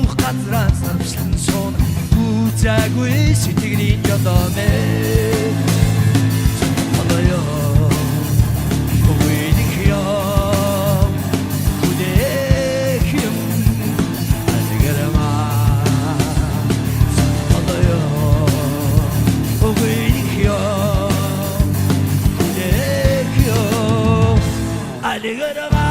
Уух газраас нарвчлан суун үзээгүй сэтгэлийн жолоомэ Олоё Өвөйдик юм Хүдэх юм Алгэрама Олоё Өвөйдик юм Хүдэх юм Алгэрама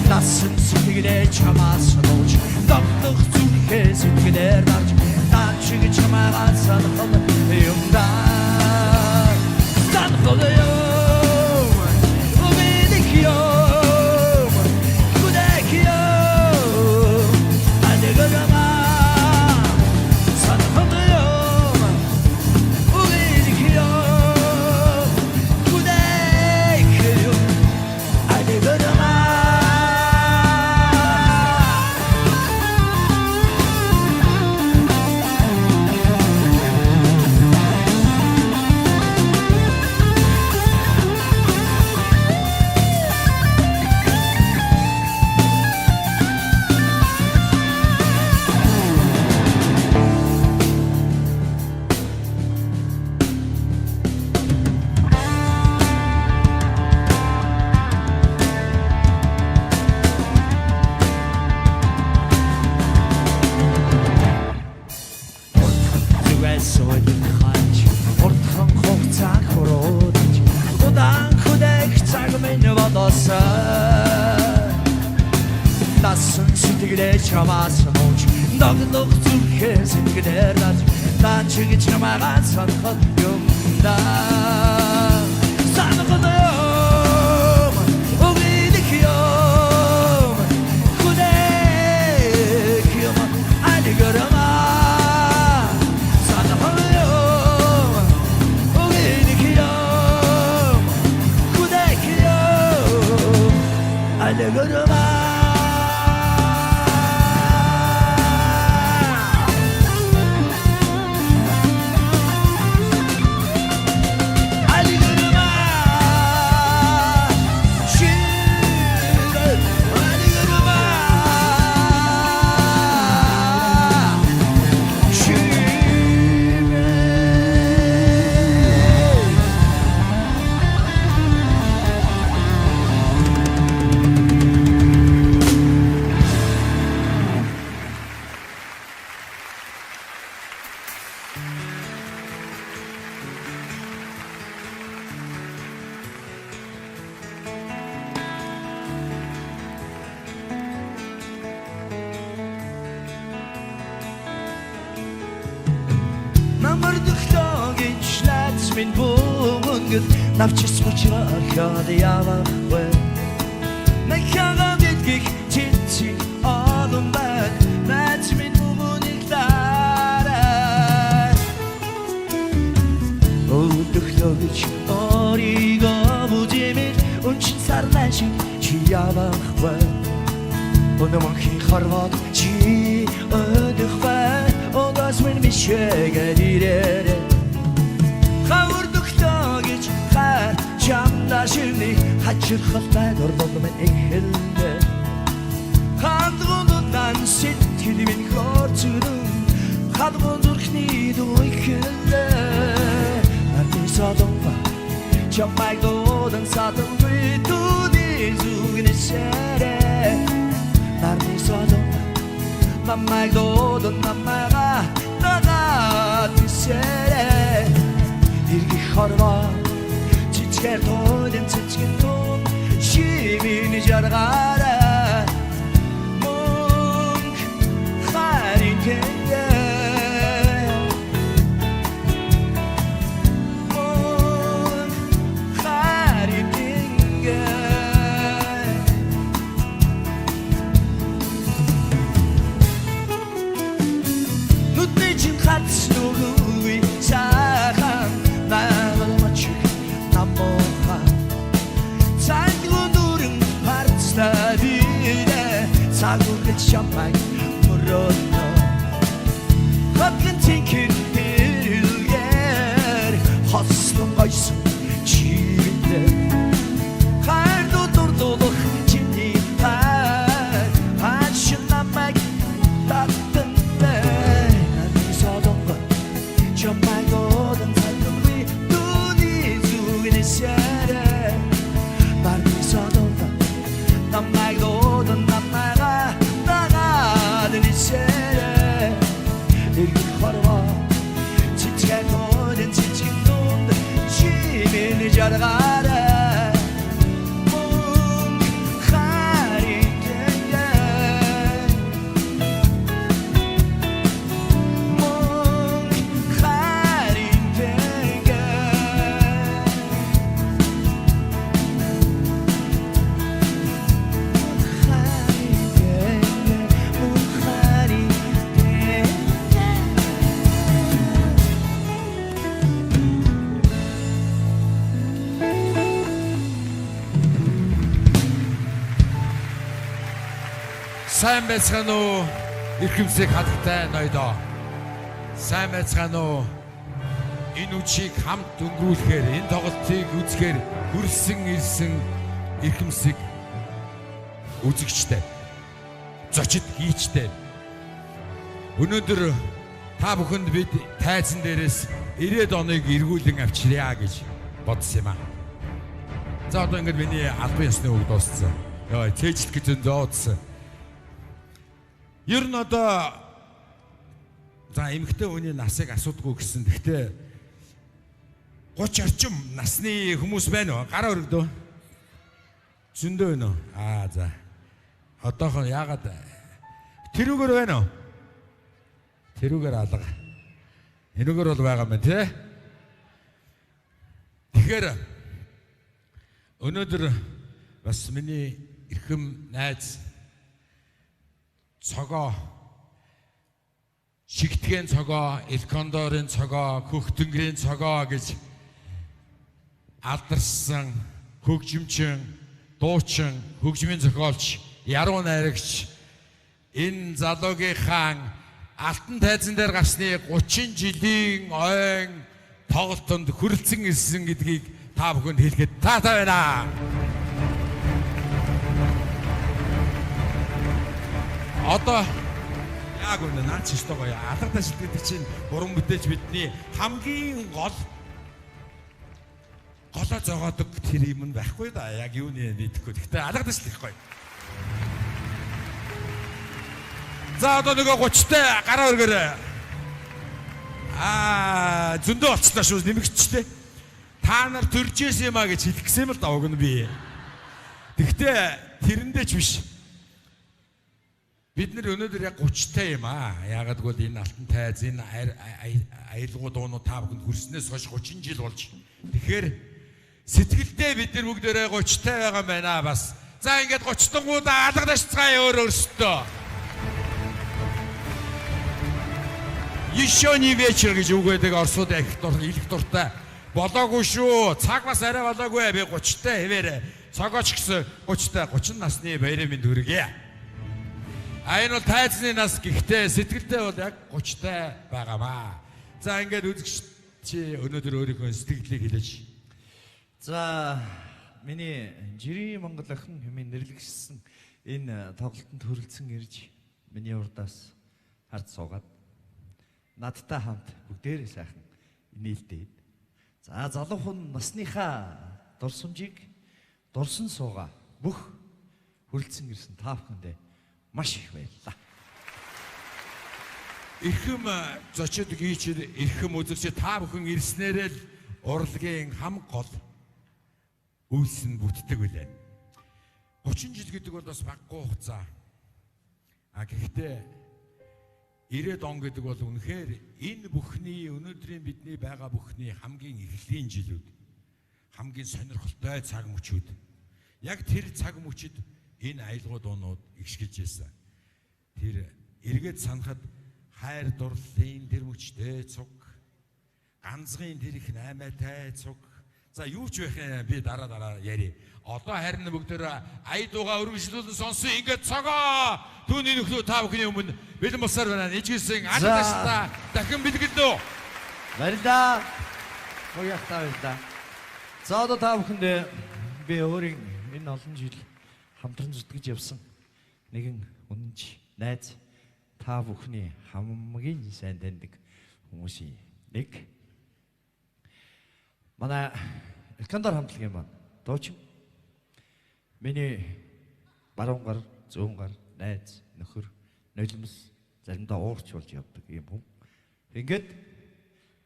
Насан сэтгэлээ чамаас нууж Догдох зүрхээ сэтгэлээр дарж Наад шиг чамаагаа санахал юм да Санахал юм Өвөйдик юм Хүдэх юм Алгэрама Санахал юм Өвөйдик юм Хүдэх юм Алгэрама Насан сэтгэлээ чамаас нууж Догдох зүрхээ сэтгэлээр дарж Наад шиг чамаагаа санахад юм да Санахад юм Өвөйдик юм Хүдэх юм Алгэрама Санахад юм Өвөйдик юм Хүдэх юм Алгэрама Min buongod Navchis muchrakad yavakwe Mekara vidgik titti adum bak Nats min buoniklara Uduklovich origo budimit Unchin sarlashik chi yavakwe Onamanki kharvat chi ödükwe Odas min mishegedire Хавардухтаа гэж хаа чамда шивний хачирхалтай дордолмын эхэлнэ Хандгуундан сэтгэл минь хорцгон хадгуун зүрхний дүйхэлнэ Нарны садамба чамайг дуудан садамгүй түүний зүгнэсэрэ Нарны садамба намайг дуудан намайга нагаад нисэрэ Иргэх хорвоо Чичгээр тоолын цэцгэн тун Шивийн жаргаараа Мөнх харин тэндэ Мөнх харин тэндэ Нүдний чин хац нүгүй сайхан Sagurgit chamay murotno Hotkin tinkin хослон гойсон чивэндээ хайр дурдуулах чиний тай хаашин намайг татсан бай надын солонгон чамайг одан цалгүй түүний зүгнэсээрээ надын солонгон намайг одан намайга дагаад нисээрээ эргэх хорвоо цэцгэн хойдын цэцгэн дунд чимэн жаргаарай мөн харин гэнгээ мөн харин гэнгээ Сайн байцгаана уу? Ирхэмсэг хатгатай ноёдоо. Сайн байцгаана уу? Энэ үчиг хамт өнгөрүүлэхээр, энэ тоглолтыг үзэхээр хүрсэн ирсэн ирхэмсэг үзэгчтэй. Зочид гийчтэй. Өнөөдөр та бүхэнд бид тайзан дээрээс 90 оныг эргүүлэн авчирья гэж бодсон юм аа. За одоо ингэж миний албан ёсны үг дууссан. Яа, цээжлэх гэж зөөдсөн. Ер нь одоо за эмэгтэй хүний насыг асуудгүй гэсэн. Гэхдээ 30 орчим насны хүмүүс байна уу? Гараа өргөдөө. Зөндөө байна уу? За. Одоохон яагаад тэрүүгээр байна уу? Тэрүүгээр алга. Энүүгээр бол байгаа юм тий. Тэгэхээр өнөөдөр бас миний эрхэм найз цогоо шигтгэн цогоо, элкондорын цогоо, хөхтөнгөрийн цогоо гэж алдарсан хөгжимчин, дуучин, хөгжмийн зохиолч, яруу найрагч энэ залуугийнхаа алтан тайзан дээр гарсны 30 жилийн ойн тоглолтод хүрэлцэн ирсэн гэдгийг та бүхэнд хэлэхэд таатай байна. Одоо яг үнэ наач шүү дээ. Алга ташил гэдэг чинь уран бүтээж бидний хамгийн голоо зогоодог тэр юм байхгүй да. Яг юуны мэдэхгүй. Гэхдээ алга ташил их гоё. За одоо нөгөө 30-тай гараа өргөөрэй. Зөндөө болчихлоо шүү нэмэгчтэй. Та нар төржээс юм а гэж хэлэх гэсэн юм л да уг нь би. Гэхдээ тэрэндээ ч биш. Бид нар өнөөдөр яг 30-тай юм аа. Яагаад гэвэл энэ алтан тайз, энэ аялгуу дуунууд та бүхэнд хүрснээс хойш 30 жил болж. Тэгэхээр сэтгэлдээ бид нар бүгдээрээ 30-тай байгаа юм байна бас. За ингээд 30-тангуудаа алга ташцгаая өөрөөсөө. Еще не вечер гэж үг байдаг орсууд их дуртай. Болоогүй шүү. Цаг бас арай болоогүй би 30-тай хэвээрээ. Цогооч гэсэн 30-тай 30 насны баярын мэнд хүргэе. Энэ бол тайзны нас гэхдээ сэтгэлдээ бол яг 30-тай байгаамаа. За ингээд үзэгч өнөөдөр өөрийнхөө сэтгэлийг хэлээч. За миний жирийн Монгол охин хэмээн нэрлэгдсэн энэ тоглолтод хүрэлцэн ирж миний урдаас хард суугаад надтай хамт бүгдээрээ сайхан нийлдээд за залуухан насныхаа дурсамжийг дурсан суугаа бүх хүрэлцэн ирсэн та бүхэндээ маш их баярлалаа. Эрхэм зочид гийчид, эрхэм үзэгчид та бүхэн ирснээрээ л урлагийн хам гол үйлс нь бүтдэг үлээ. 30 жил гэдэг бол бас баггүй хугацаа. Гэхдээ 90 он гэдэг бол үнэхээр энэ бүхний өнөөдрийн бидний байгаа бүхний хамгийн эхлэлийн жилүүд. Хамгийн сонирхолтой цаг мөчүүд. Яг тэр цаг мөчид энэ аялгуу дуунууд игшгэж байсан. Тэр эргээд санахад хайр дурлалын тэр мөчтэй цуг, ганцгийн тэр их наймаатай цуг. За юу ч байх би дараа яри. Одоо харин бүгдээр айдууга өргөжлүүлэн сонсон ингээд цогоо түүний нөхлөө та бүхний өмнө бэлэн болсоор байна. Ижгсэн алдааштай дахин бэлгэлдөө. Баярлалаа. Уяхтаа байлаа. За одоо та бүхэнд би өөрийн энэ олон жил хамтран зүтгэж явсан нэгэн үнэнч найз та бүхний хамгийн сайн таньдаг хүмүүсийн нэг манай Элкандр хамтлагийн маань дуучин миний баруун гар зүүн гар найз нөхөр нулимс заримдаа уурч болж явдаг юм хүн. Ингээд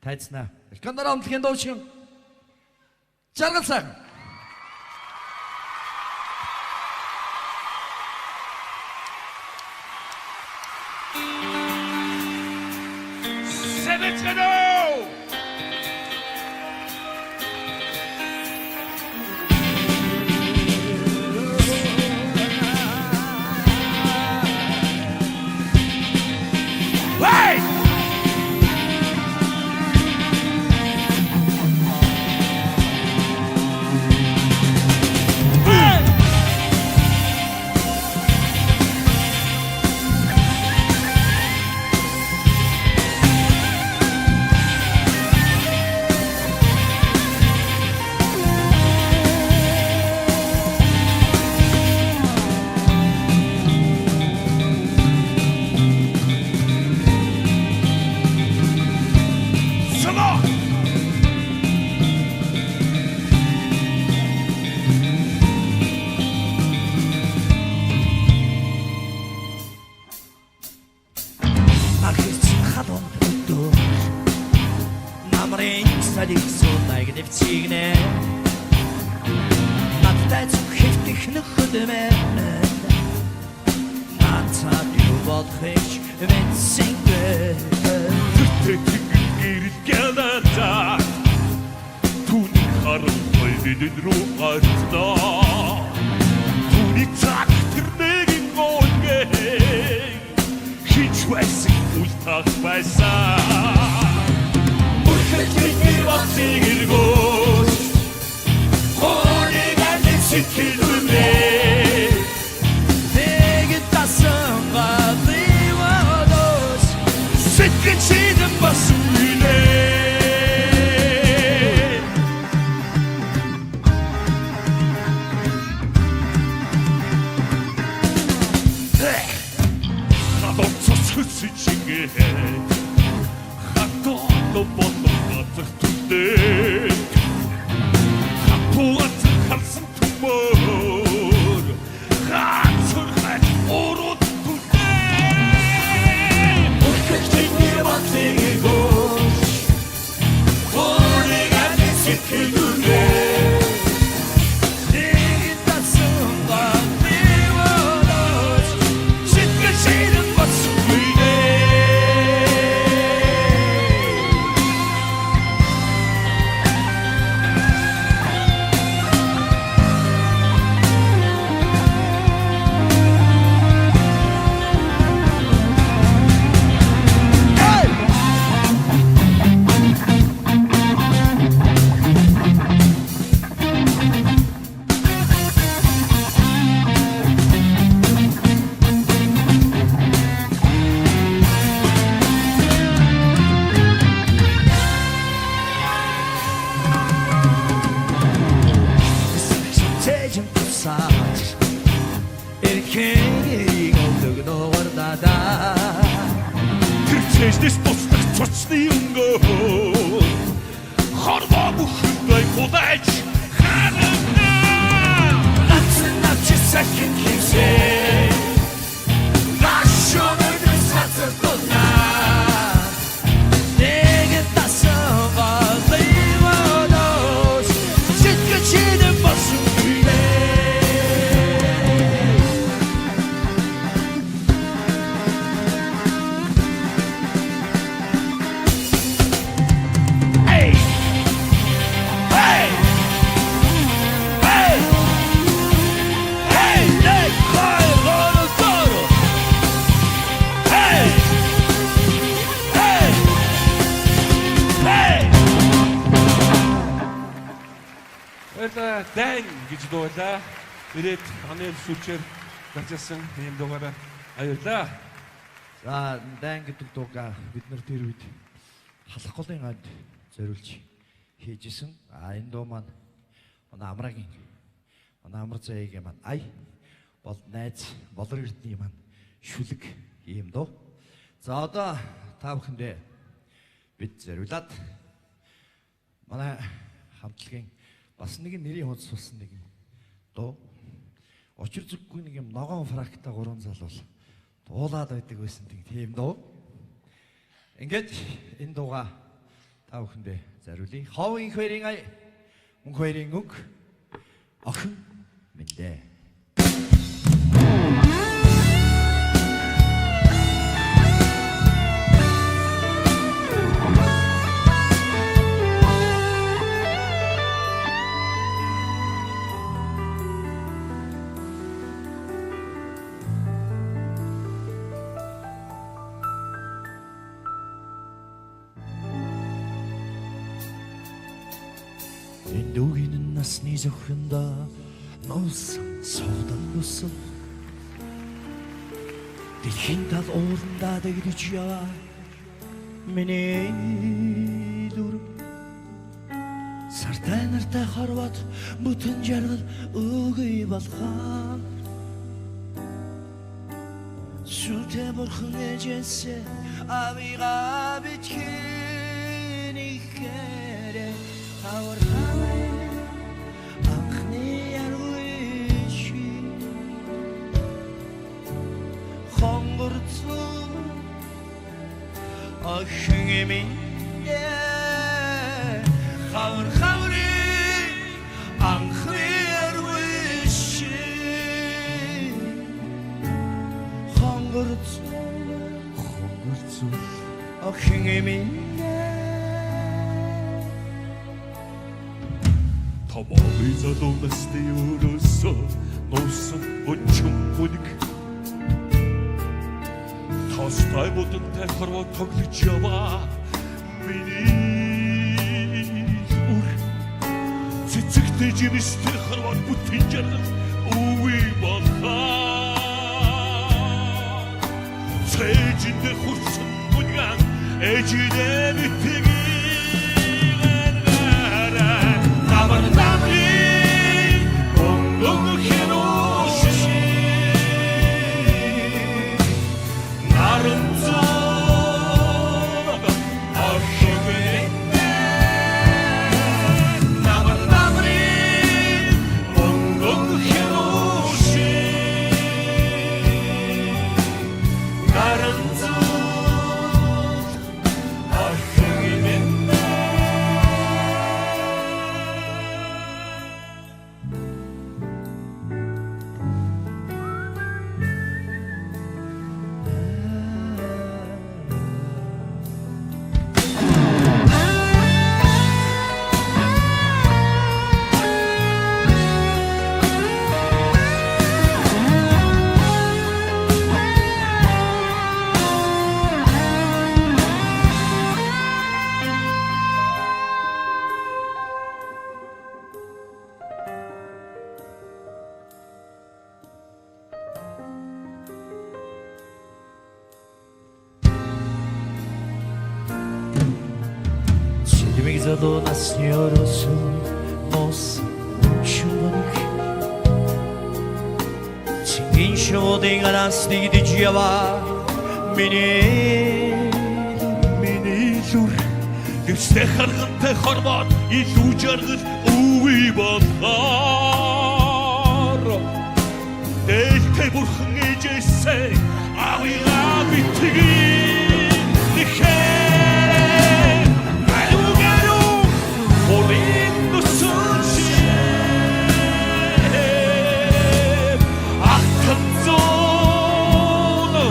тайцнаа Элкандр хамтлагийн дуучин Жаргал сайхан. Дан гэж дуулаа. Ирээд анeel сүлчээр гарчсан юм дугаараа аярлаа. За дан гэдэг дуугаа бид нар тэр үед халах голын анд зориулж хийжсэн. Энэ дуу маань манай амрагийн манай амар заяагийн маань ай бол найз болор эрдний маань шүлэг ийм дуу. За одоо та бүхэндээ бид зориулаад манай хамтлагийн бас нэгэн нэрийн хуудас болсон нэгэн дуу. Учир зүггүй нэг юм ногоон фракта гурван залуул дуулаад байдаг байсан тийм дуу. Ингээд энэ дууга та бүхэндээ зориулъя. Ховын хоёрын ай мөн хоёрын үг охин мэндэ. Дүүгийн насны зөвхөндө нуусан суудан нүсэл дэлхийн тал ууландаа дэгдэж яваа миний дүр сартай нартай хорвоод бүтэн жаргал өгөй болгоо сүтэ бурхан ээжээсээ авигаа бичхэн ихээрээ хавар охин минь хавар хаври анхны арвиш хонгорц охин минь Тамааны залуу насны өрөөсөө нуусан өчм бүлэг Тастай будантай хорвоо тоглож яваа миний үр цэцэгтэй жимстэй хорвоо бүтэн жаргал үгүй болхоо цэжиндээ хурсан бүнган ээжинээ битгийгээр намар намри онгог хиноош Залуу насны өрөөсөө нуусан шүлэг Цэнгийн шуудын араас нэгдэж яваа миний дүр Гэвчтэй харгантай хорвоод илүү жаргал үгүй болохоор Дээлтэй бурхан ээжээсээ авигаа битгий нэхээ Orendo sunshine Accanzone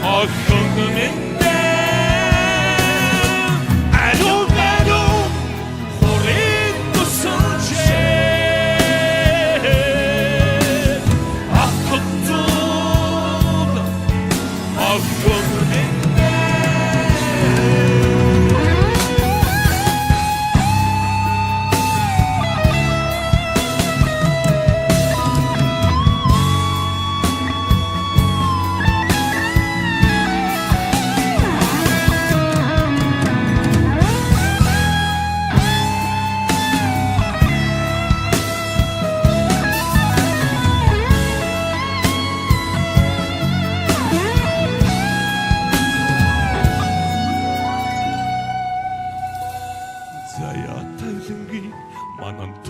Accanzamente Adovero Orendo sunshine Accanzone Accanzamente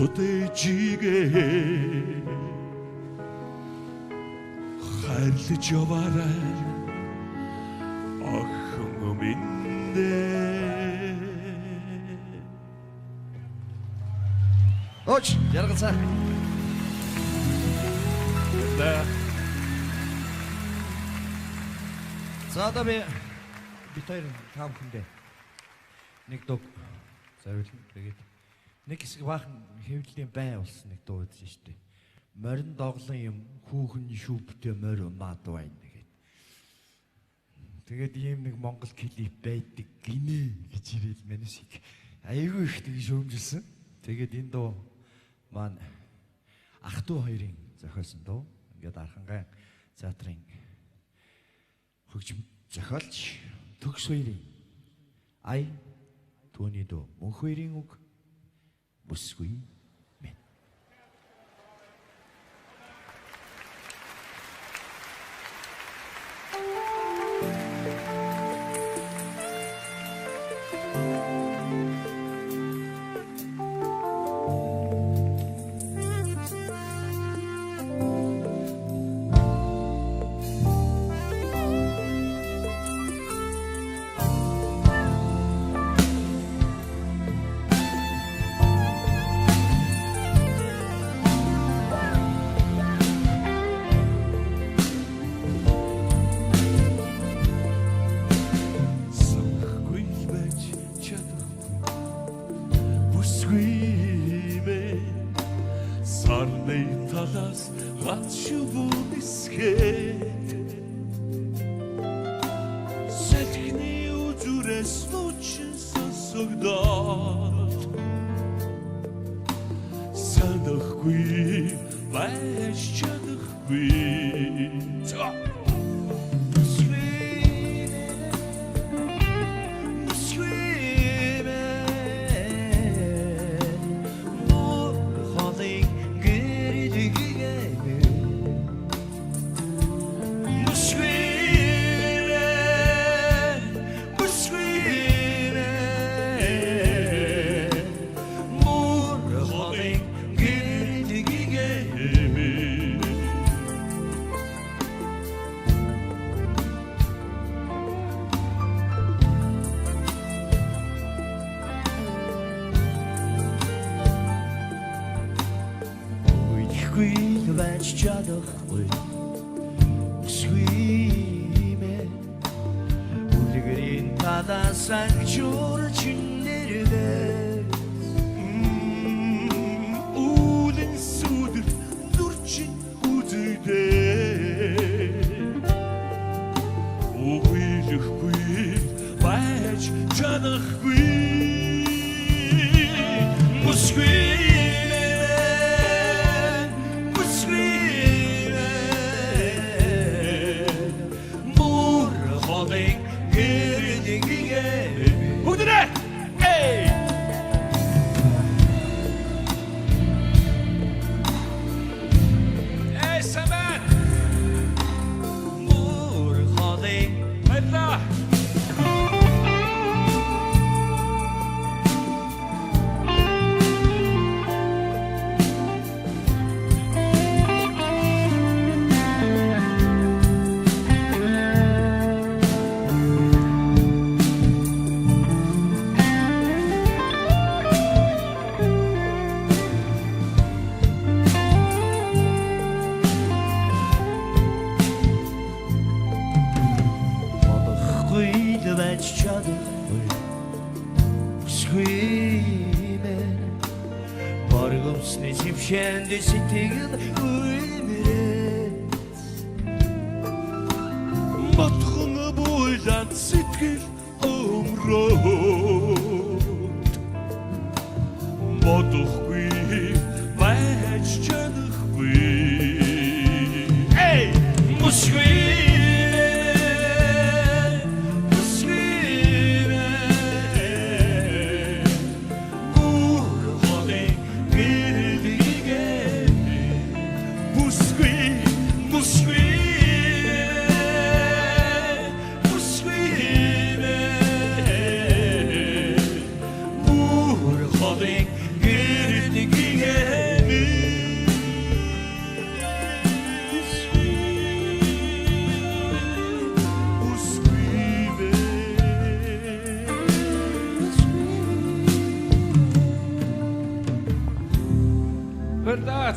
хотод ээжигээ хайрлаж яваарай охин минь Ооч яргалцаа. За одоо бид хоёр таам хүндээ нэг дуу зориулна. Тэгээд нэг хэсэг баахан хэвлэлийн бай болсон нэг дуу үзсэн шүү дээ. Морин доглон юм хүүхэн шүүптэй морь унаад байна гэдэг. Тэгээд ийм нэг монгол клип байдаг гинэ гэж ирэл манайсыг аягүй их тэгж шөөмжилсэн. Тэгээд энэ дуу маань ах トゥ хоёрын зохиолсон дуу. Ингээд Архангай театрын хөгжим зохиолч төгс хоёрын ай түүний дуу мөнх хоёрын үг бүсгүй мэн.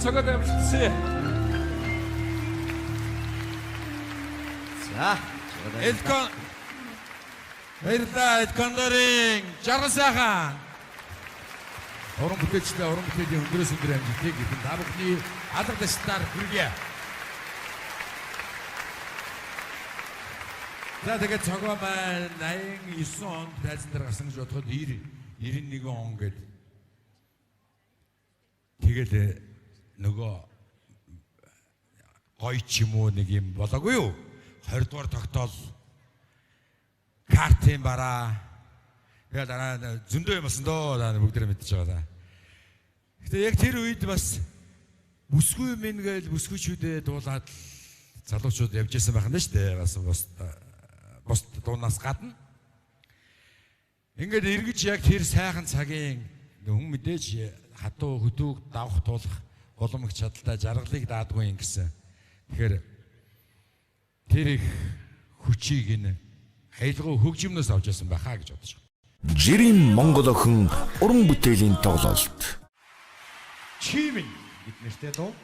цогод амжилтсан. За. Элкон баярлалаа Элкондорын жаргал сайхан. Уран бүтээлчдээ уран бүтээлийн өндрөөс өндөр амжилтыг эхэн та бүхний алга дэстаар хүргье. За тэгээд цогоо маань 89 онд тайлсан дээр гарсан гэж бодоход 91 он гээд тэгэл нөгөө гоё ч юм уу нэг юм болоогүй юу? 20 дугаар тогтоол картын бараа тэгээд дараа зөндөө юм болсон доо бүгдээ мэдчихэж байгаа. Гэтэ яг тэр үед бас бүсгүй минь гээл бүсгүйчүүдээ дуулаад залуучууд явж исэн байх нь шүү дээ. Бас бус дуунаас гадна ингээд эргэж яг тэр сайхан цагийн хүн мэдээж хатуу хөдөөг давах тулах боломж чадaltaй жаргалыг даадгүй юм гэсэн. Тэгэхээр тэр их хүчийг энэ айлгой хөгжмнөөс авч ясан байхаа гэж бодож байна. Жирийн Монгол охин уран бүтээлийн тоглолт. Чимэн гэд нэртэй дуу.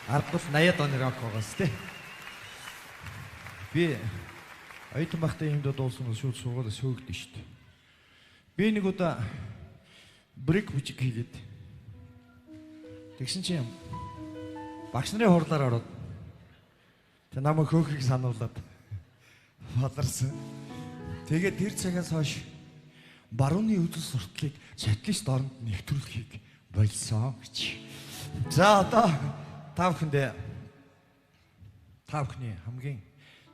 Аргагүй 80-аад оны рок байгаас тий. Би оюутан байхдаа юмд дуулсан шууд сургуулиас хөөгдөн шүү дээ. Би нэг удаа брейк бүжиг хийгээд тэгсэн чинь багш нарын хурлаар ороод тэг намайг хөөхийг сануулад баларсан. Тэгээд тэр цагаас хойш барууны үдэл сурталыг чатлист оронд нэвтрүүлэхийг болсон гэж. За одоо та бүхэндээ та бүхний хамгийн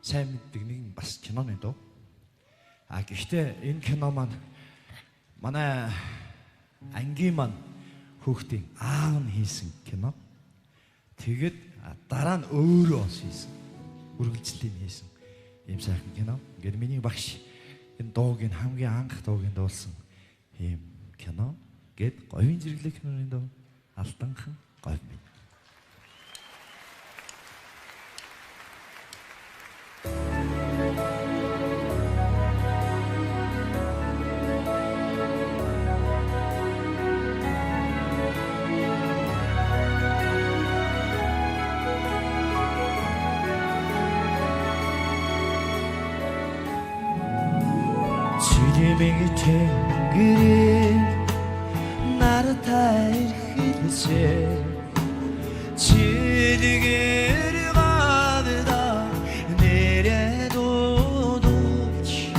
сайн мэддэг нэг бас киноны дуу. Гэхдээ энэ кино маань манай ангийн маань хүүхдийн аав нь хийсэн кино. Тэгээд дараа нь өөрөө бас хийсэн. Үргэлжлэлийг хийсэн ийм сайхан кино. Ингээд миний багш энэ дууг нь хамгийн анх дууг нь дуулсан ийм кино. Гэт говийн зэрэглэх киноны дуу Алтанхан говь минь. 지름이 탱글이 나를 타일히세 지르게를 가다 내려도 높지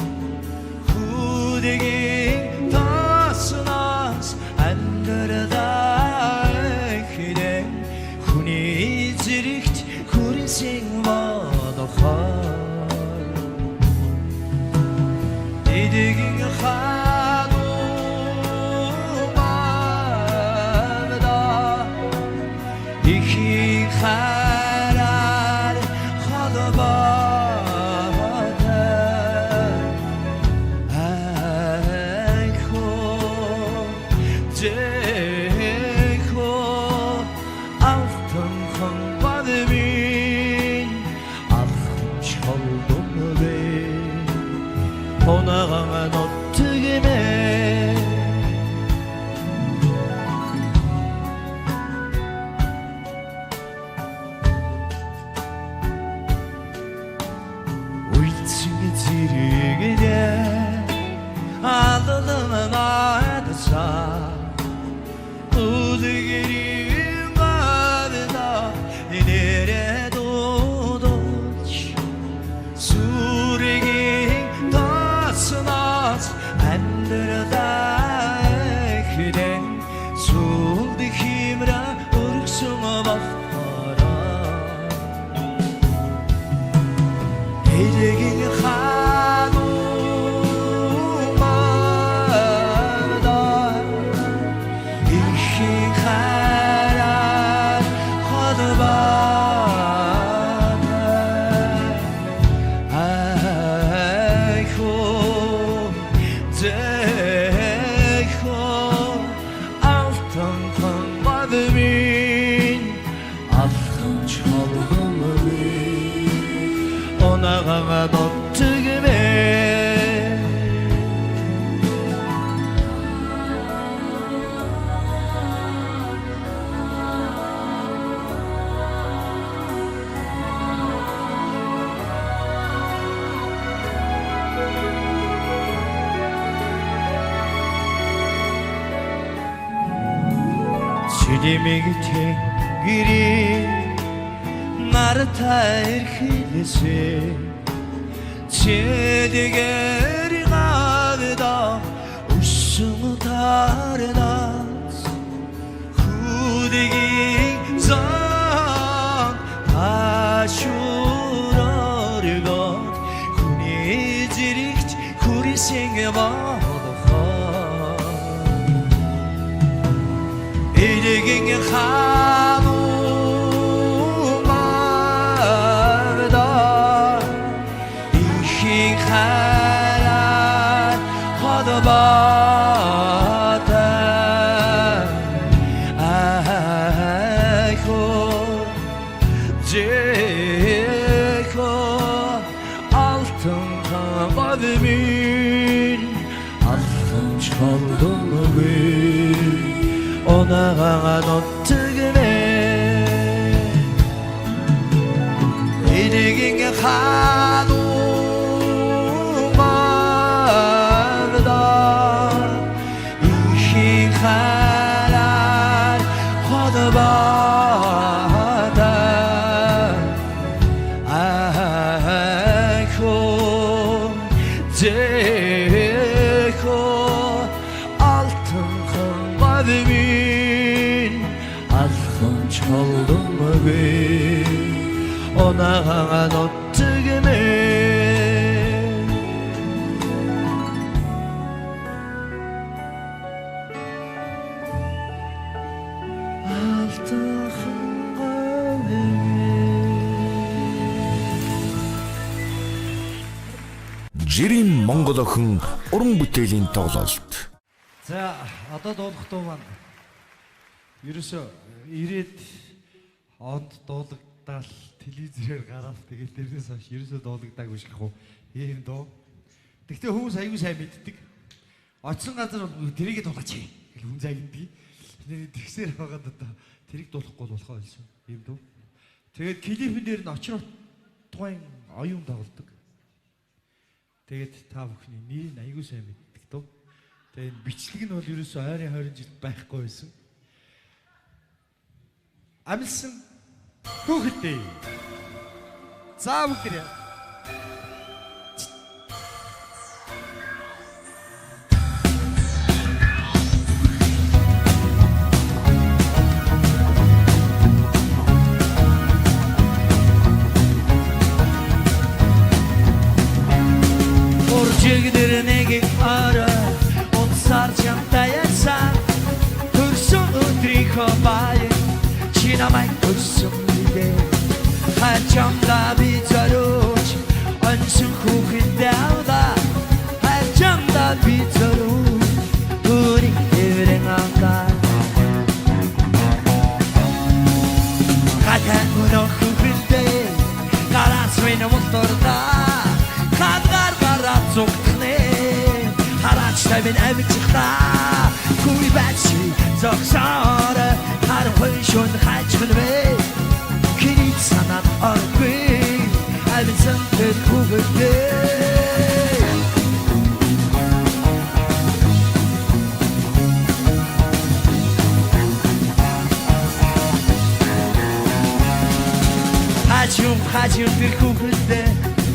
후대기 다스나스 안 그러다 그대 훈이 지르기 구린 생마다 이득인 하도 마음다 이히 하라를 하다바다 아이고 제고 알통한 바람이 아픔 철동을 오나강한 어떻게 매 위층에 지르게 돼 아들은 나의 사 우리끼리 말이다 내려도 도치 수레기 안들어다 그댄 술도 힘이라 우르성어 바꿔라 이래긴 하도 마다 이히 가라 화도바 제고 알통한 바람이 아픈 철거물이 오나가가 어떻게 해 지림이 탱길이 나를 타일히세 제대게리 가다 웃음을 다르다 후대기 전 다슈러르고 군이 지릭 구리 생겨봐 이래긴 하도 마다 이히 가라 화도바다 아이고 제고 알통한 바람이 아픈 철동을 오나강한 어떻게 해 Hadumada ihin harar hodbada ahon zeko altın kalbimin alhın çaldım ben ona anlattığımı altın Жирийн Монгол охин уран бүтээлийн тоглолт. За одоо дуулах дуу маань ерөөсөө ирээд онд дуулагдаал телевизээр гараад тэгээд дэрнээс хойш ерөөсөө дуулагдаагүй шиг хөө ийм дуу. Тэгтээ хүмүүс аягүй сайн мэддэг. Очсон газар тэрийгэ дуулаач гэл хүн загнадаг. Тэгсээр байгаад одоо тэрийг дуулахгүй болохоо хэлсэн. Ийм дуу. Тэгээд клипэн дээр нь очроо тухайн оюун тоглодог. Тэгээд та бүхний нэр нь аягүй сайн мэддэг дөө. Тэгээд бичлэг нь бол ерөөсөө ойрын 20 жил байхгүй байсан. Амилсан хүүхэдтэй. За бүгдээ. Orjigdirnegi ara utsar çantaysan Kursun udriko bayi Çinamay kursun bide Her camda bir taruç Ansın kukinde avda Her camda bir taruç Urik devren avda Katen uno kukinde Karas benim motorda Kadar barat sokne Haraçta ben ev çıkta Kuy betşi zoksara Har hoşun kaçkın ve Kilit sanat argı Evin zıntır kuvvetli Hacım bir kuvvetli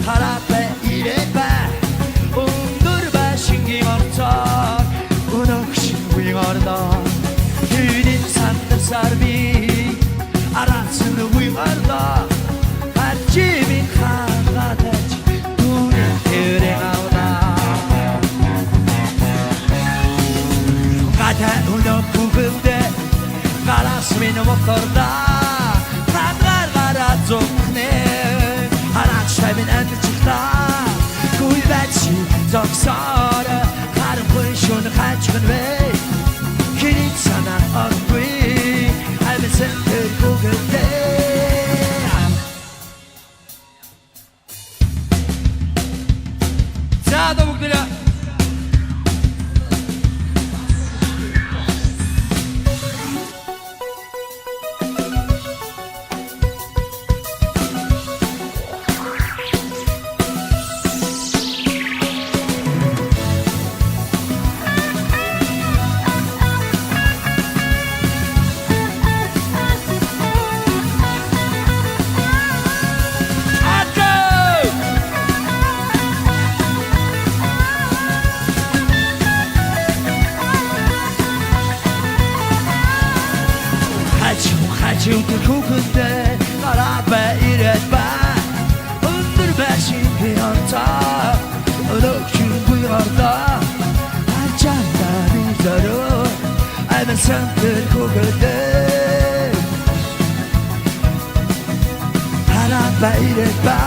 Harap 이래봐 운들봐 신기마르타 운옥신 위가르다 그린 산들 살비 알았으면 위가르다 아침이 하나다지 눈에 그래가오다 가다 운옥 부근데 가라스미 넘어떨다 가라 좁네 하나차면 안 çıkta Gurbetçi zoksara Karım kuşun kaçkın ve Kilit sana argı Elbisen kır kuvvette Sağda bukdila Çünkü kokunda karat ve iretme Undur beşin bir hanta Ölükçün kuyarda Her canda bir zarı Evin sendir kokunda Karat ve iretme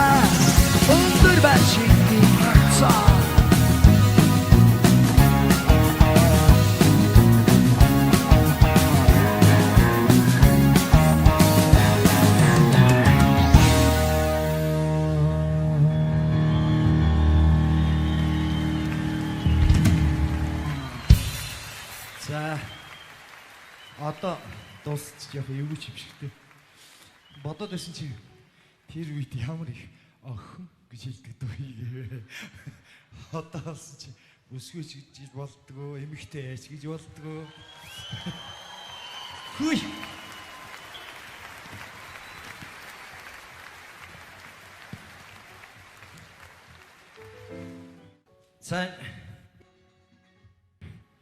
Undur beşin bir hanta За одоо дуусчих яг эвгүй ч юм шигтэй. Бодоод байсан чи тэр үед ямар их охин гэж хэлдэг дөө. Одоо болсон чи өсгөөч гэж болдгоо, эмэгтэй яаш гэж болдгоо. Хүй. Сайн.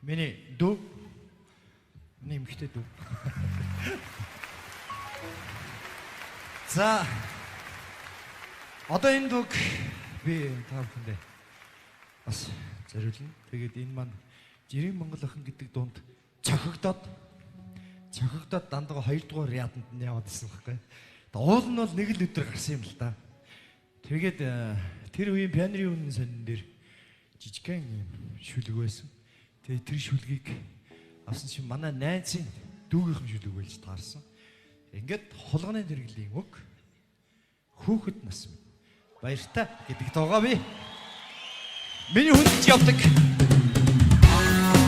Миний дүү. Миний эмэгтэй дүү. За. Одоо энэ дүүг би та бүхэндээ бас зориулна. Тэгээд энэ маань Жирийн Монгол охин гэдэг дунд цохигдоод дандаа 2 дугаар яаданд нь яваад ирсэн байхгүй. Уул нь бол нэг л өдөр гарсан юм л да. Тэгээд тэр үеийн пианерын үнэн сонин дээр жижигхэн юм шүлэг байсан. Тэгээд тэр шүлгийг авсан чинь манай найзын дүүгийнхэн шүлэг байлж таарсан. Ингээд хулганы дэргэлийн үг хүүхэд нас минь баяртай гэдэг тоогоо би миний хүндж явдаг.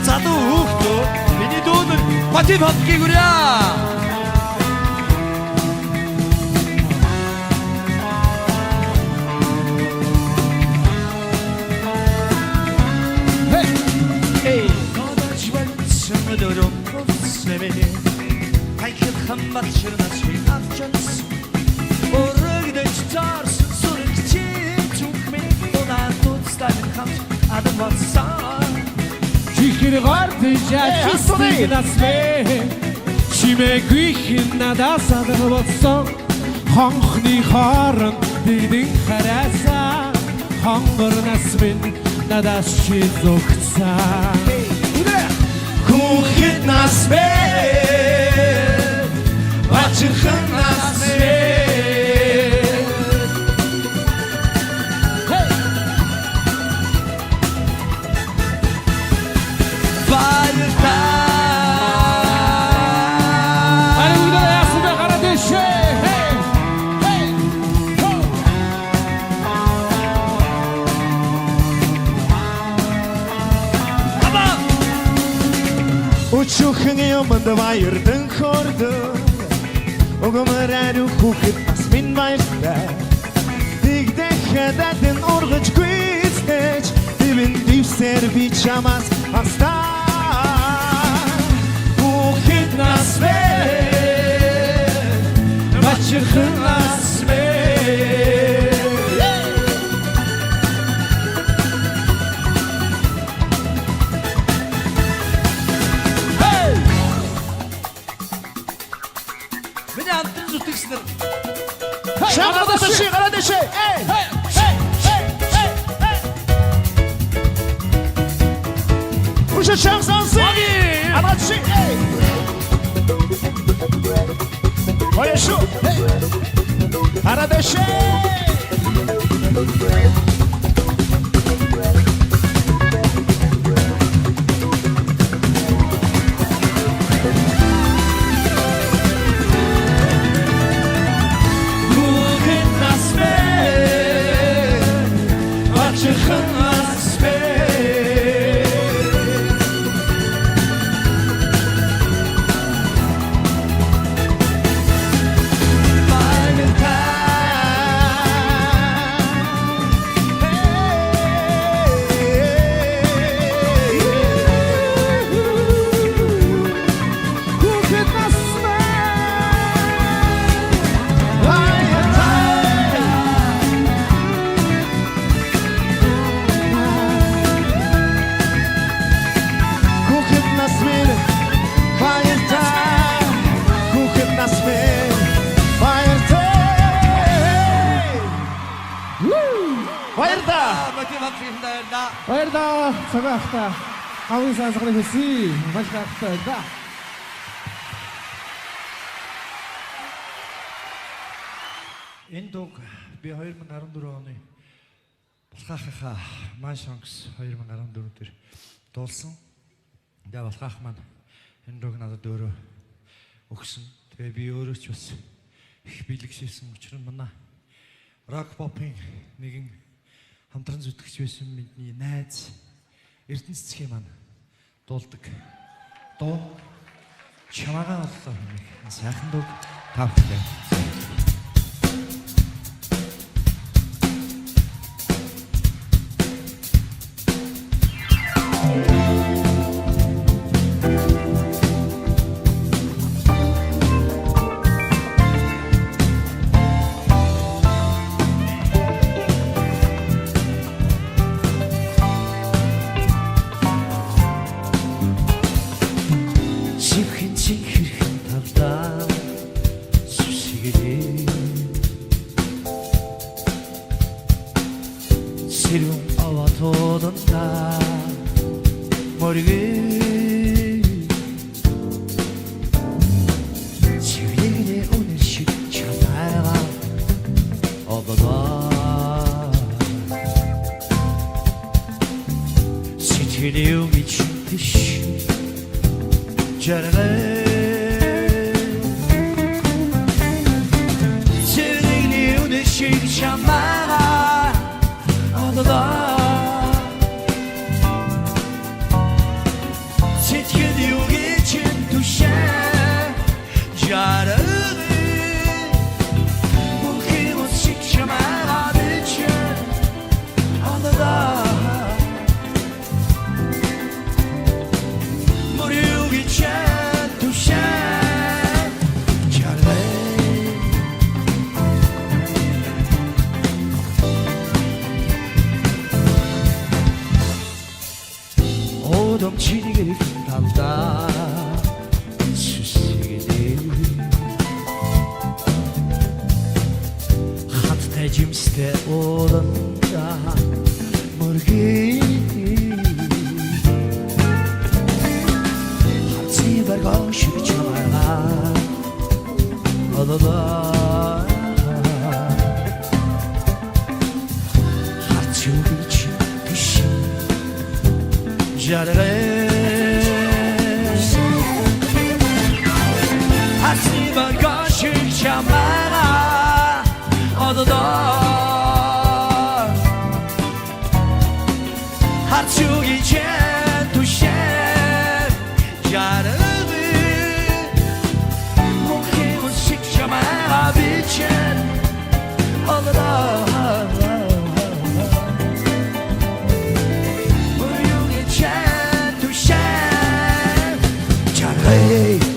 Залуу хүүхдөө миний дүүнэр батив хатгийг үрээ. Хамбат ширнас би авчанс Орогдэж тарсан сурагчийн чүнхмээ Унатууд сталин хамт аdım болсон Чихэр гардж ачистыг насвэ Чимээгүйх надаас адаг болсон Хонхны хооронд дэгдэн хараасан Хонгор нас минь надаас чи зогцсан Хүүхэд нас бэ Бачирхан нас бэ Өчүүхэн юмд баярдан хордог Огомараа хүүхэд бас минь баяртай Дигдэх хадад ургаж гүйцэж Дивэн дивсэр би чамаас хастаа Хүүхэд нас бэ Бачирхан нас бэ Гарадаши. Уже шансы. Амадши. Ояшу. Гарадаши. Баярлалаа. Цагаахта. Хавын сансганы хүсье. Баярлалаа да. Энэ дуу би 2014 оны Балхаахаа My Songs 2014 дээр дуулсан. Тэгээ Балхаах маань энэ дууг надад өөрөө өгсөн. Тэгээ би өөрөө ч бас их бэлгшээсэн учраас манай рок попын нэгэн хамтран зүтгэж байсан миний найз Эрдэнэ цэцгийн маань дуулдаг дуу чамаагаа оллоо хэмээх сайхан дуу та бүхэнд чиглээ сэрүүн аваатуудаа моргээ чиглээ өнөр шиг чамайгаа обага сэтгэлийн үгич жаргал Şamara adalar Titkiliyor için düşen Yararı Bu kıymışık şamara için adalar Vuruyor için düşen Yararı 덩치리를 담다 수시게 하트에 짐스테 오른다 모르게 하트 발광시 참아라 어더다 하트 비치 비시 Jarare Hasibel kaşık şamara odada Harçuk için düşer Jarare Mukim ışık şamara biçer odada Hey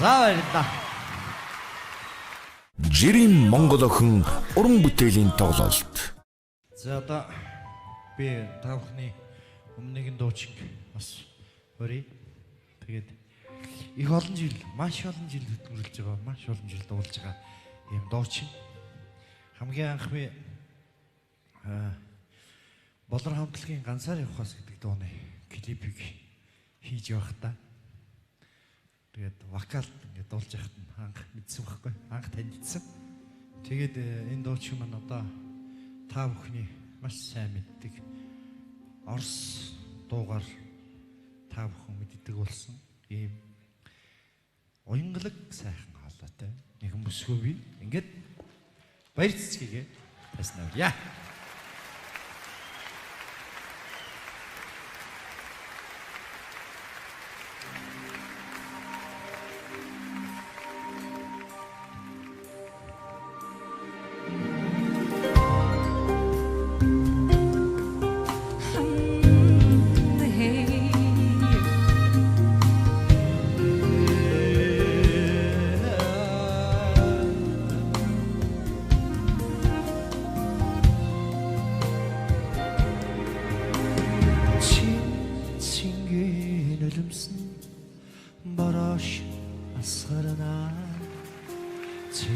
Саварда. Жирийн Монгол охин уран бүтээлийн тоглолт. За одоо би та бүхний өмнөгийн дуучин бас хөрий. Тэгээд их олон жил, маш олон жил хөтөлбөрлөж байгаа, маш олон жил дуулж байгаа ийм дуучин. Хамгийн анх би Болор хамтлагийн ганцаар явахаас гэдэг дууны клипийг хийж явахдаа тэгээд вокалд ингээд дуулж яхад анх мэдсэн байхгүй, анх танилцсан. Тэгээд энэ дуучин маань одоо та бүхний маш сайн мэддэг орос дуугаар та бүхэн мэддэг болсон ийм уянгалаг сайхан хоолойтой нэгэн бүсгүй би ингээд баяр цэцгийгээ таснаа. Яа.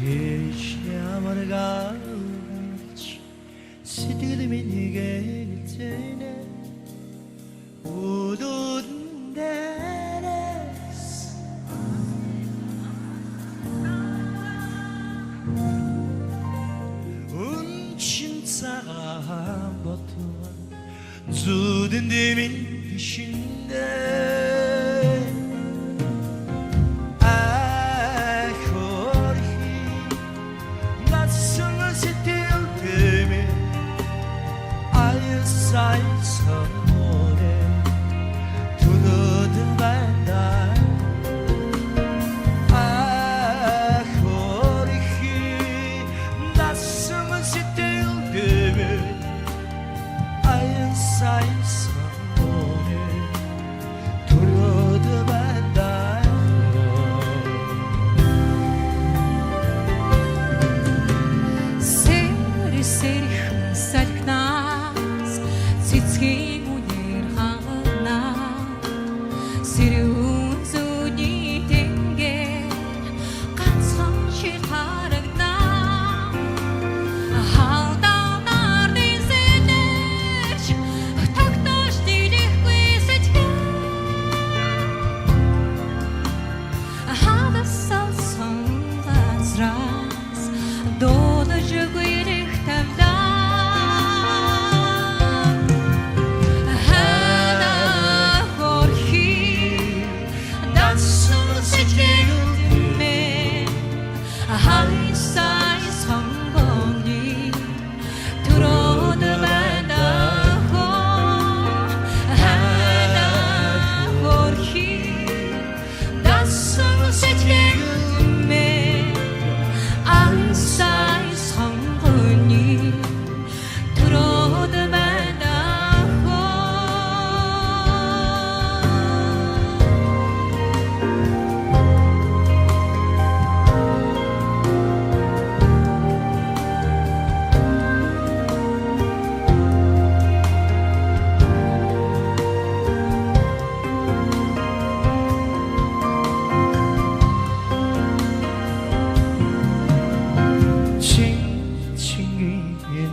Çeşnyamar gavç Sidilmin geltene Udun deres Unçin sağa batuan Zudun demin peşinde Say samore tunudu benden ahorki nasıl sıtıldı ay say samore tunudu benden Seri seri salkna Цэцгийн үнээр ханаа Сэрүүн зүүний тэнгэр ганцхан шиг харагнаа Хаалдаа нарын сэнэж тогтоож дийлэхгүй сэтгэл Хадасал сон газраас дуудаж гүрэх тавлаа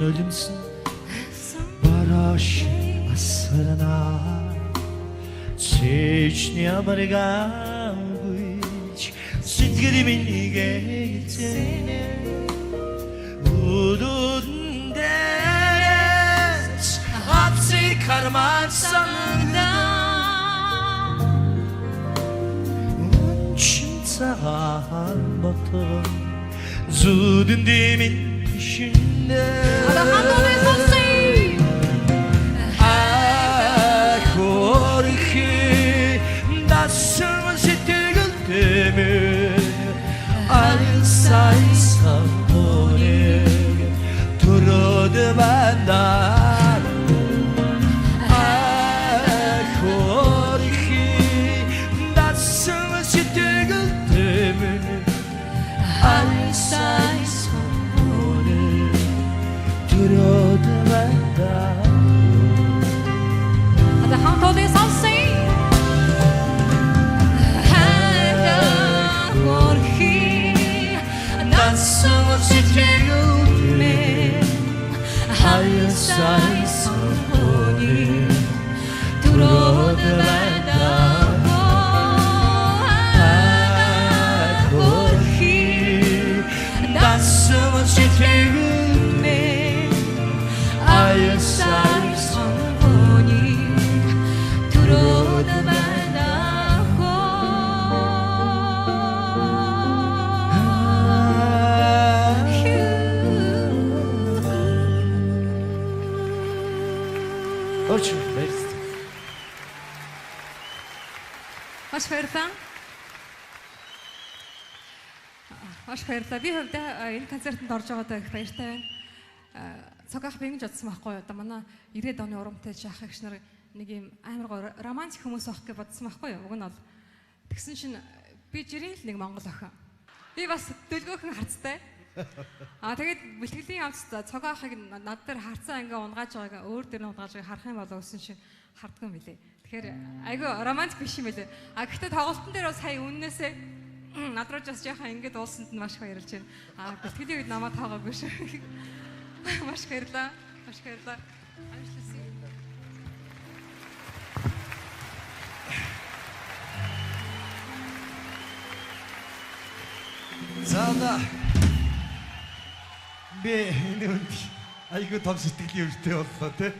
Ölümsün Barış asırına Çeşnyamar gavç Sıtkırımın geltene Udun ders Atsı karman sanırda Unçin sağan batın Zudun demin peşinde Ahorki nasıl sıtıldı Ay saysam onu Turudu benden Ahorki nasıl sıtıldı Ay saysam Turudu benden Hadi hamdolaya salsın Nasıl sıtıldı Hayır saysam onu Turudu benden Nasıl sıtıldı Hayır saysam onu Turudu benden Очень merci. Маш баярлалаа. Маш баярлалаа. Би хувьдаа энэ концертанд орж байгаадаа их баяртай байна. Цогоох би ингэж бодсон байхгүй юу? Одоо манай 90-ад оны урамтай жаах их нар нэг юм амар гоё романтик хүмүүс байх гэж бодсон байхгүй юу? Уг нь бол тэгсэн чинь би жирийн л нэг монгол охин. Би бас дөлгөөхөн харцтай. Тэгээд бэлтгэлийн явц цогоохыг над дээр харцаа ингээ унгааж байгааг өөр дээр нь унгааж байгааг харах юм болоо гэсэн чинь хардгүй мөлий. Тэгэхээр айгүй романтик биш юм байлээ. Гэхдээ тоглолтын дээр бас сая үннээсээ Надрууч бас яхаа ингэж уулсанд нь маш их баярлж байна. Бэлтгэлийн үед намайг таагаад биш. Маш их баярлаа. Маш их баярлаа. Амжилт. За одоо би энэ үнд айгүй том сэтгэлийн өвчтэй боллоо тий.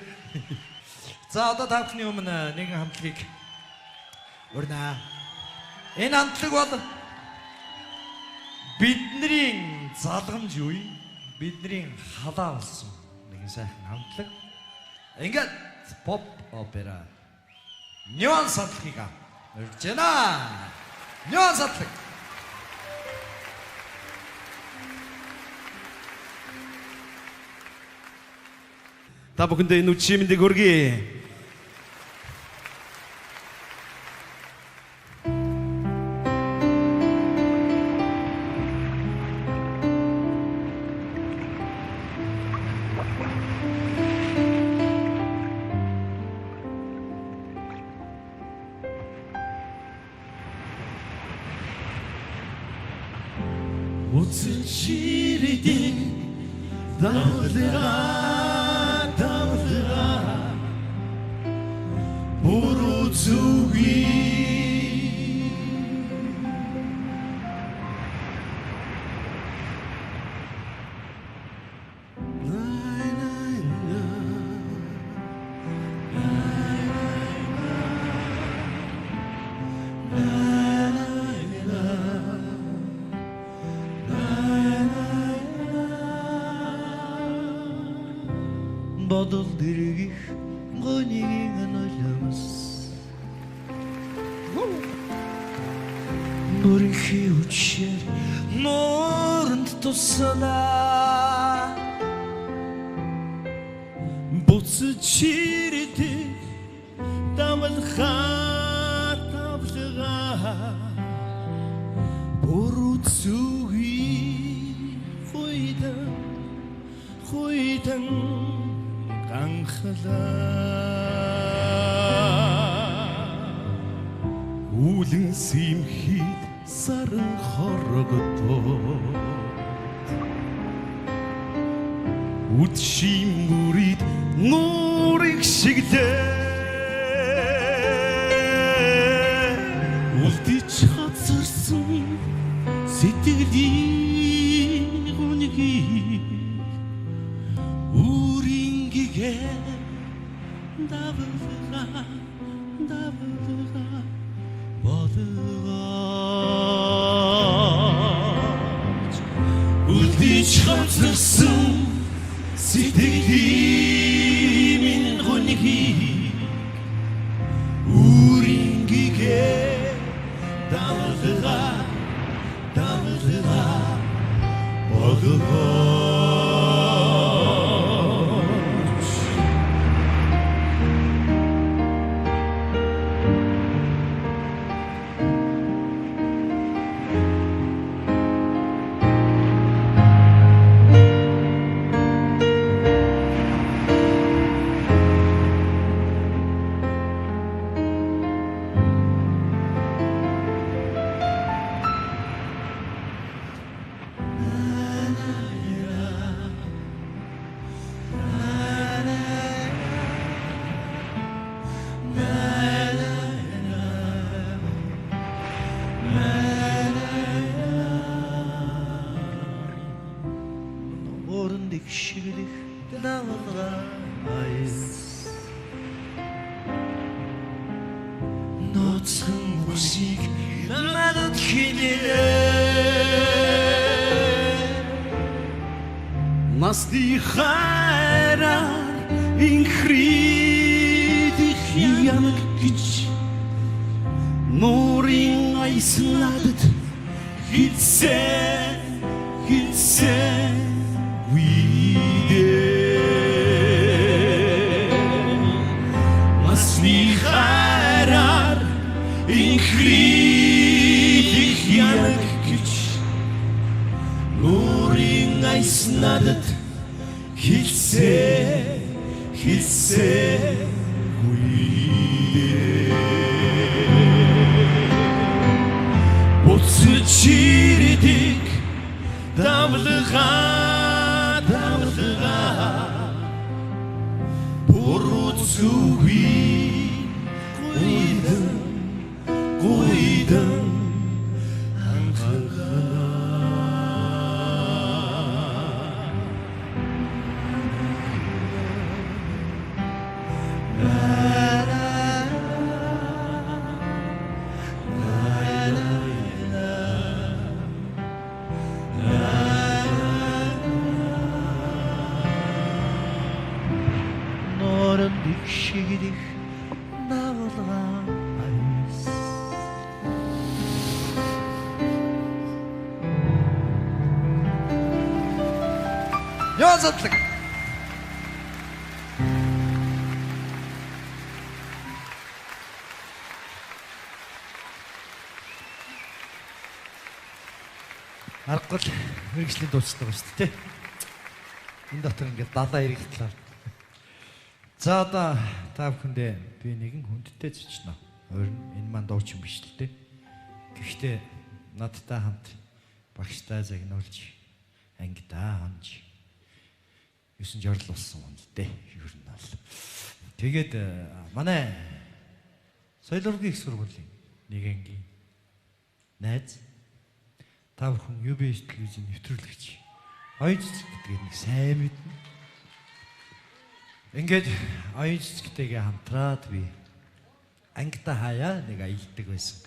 За одоо та бүхний өмнө нэгэн хамтлагийг урьнаа. Энэ хамтлаг бол бидний залгамж үе, бидний халаа болсон нэгэн сайхан хамтлаг. Ингээд pop opera Нюанс хамтлагийг урьж байна. Нюанс хамтлаг. Та бүхэндээ энэ үдшийн мэндийг хүргэе. Үзчихэрдэг давлгаа буруу зүгий бодол дэргих гонигийн noloмс нурихи учир нуранд тусана буцаж ирдэг давлгаа буруу зүгий хуйдан Үүлэн симхийд саран хорогдоод Үдшийн бүрид нуурыг шиглээ Үлдэж хацарсан сэтгэлийн гүнгийг давлгаа бодгооч үлдэж хацарсан сэтгэлийн гүнгийг үрингээ давлгаа бодгооч Şirik dağlarayız Notun musik nadat kinile Nasdi khairar inkridik yanık güç Nurin aysınadıt gitse Harar inkridik yanık güç Nurin aysınadıt hilse uyde Botsuz учирдэг давлгаа буруу зүгий гуйдан Шигдих навлагайс. Ёзатлаг. Аргагүй мэрэгжлийн дууцдаг ба шүү дээ. Энэ дотор ингээд 70 ирэх талаар. За одоо та бүхэндээ би нэгэн хүндтэй зочноо. Өөр нь энэ маань дуучин биш л дээ. Гэхдээ надтай хамт багштай загнуулж ангидаа хонж 9 жорл болсон юм дээ. Ер нь бол. Тэгээд манай соёл урлагийн их сургуулийн нэг ангийн найз та бүхэн UBS телевизийн нэвтрүүлэгч оюун цэцэг гэдгийг нэг сайн мэднэ. Ингээд оюун цэцэгтэйгээ хамтраад би ангита хаяа нэг аялдаг байсан.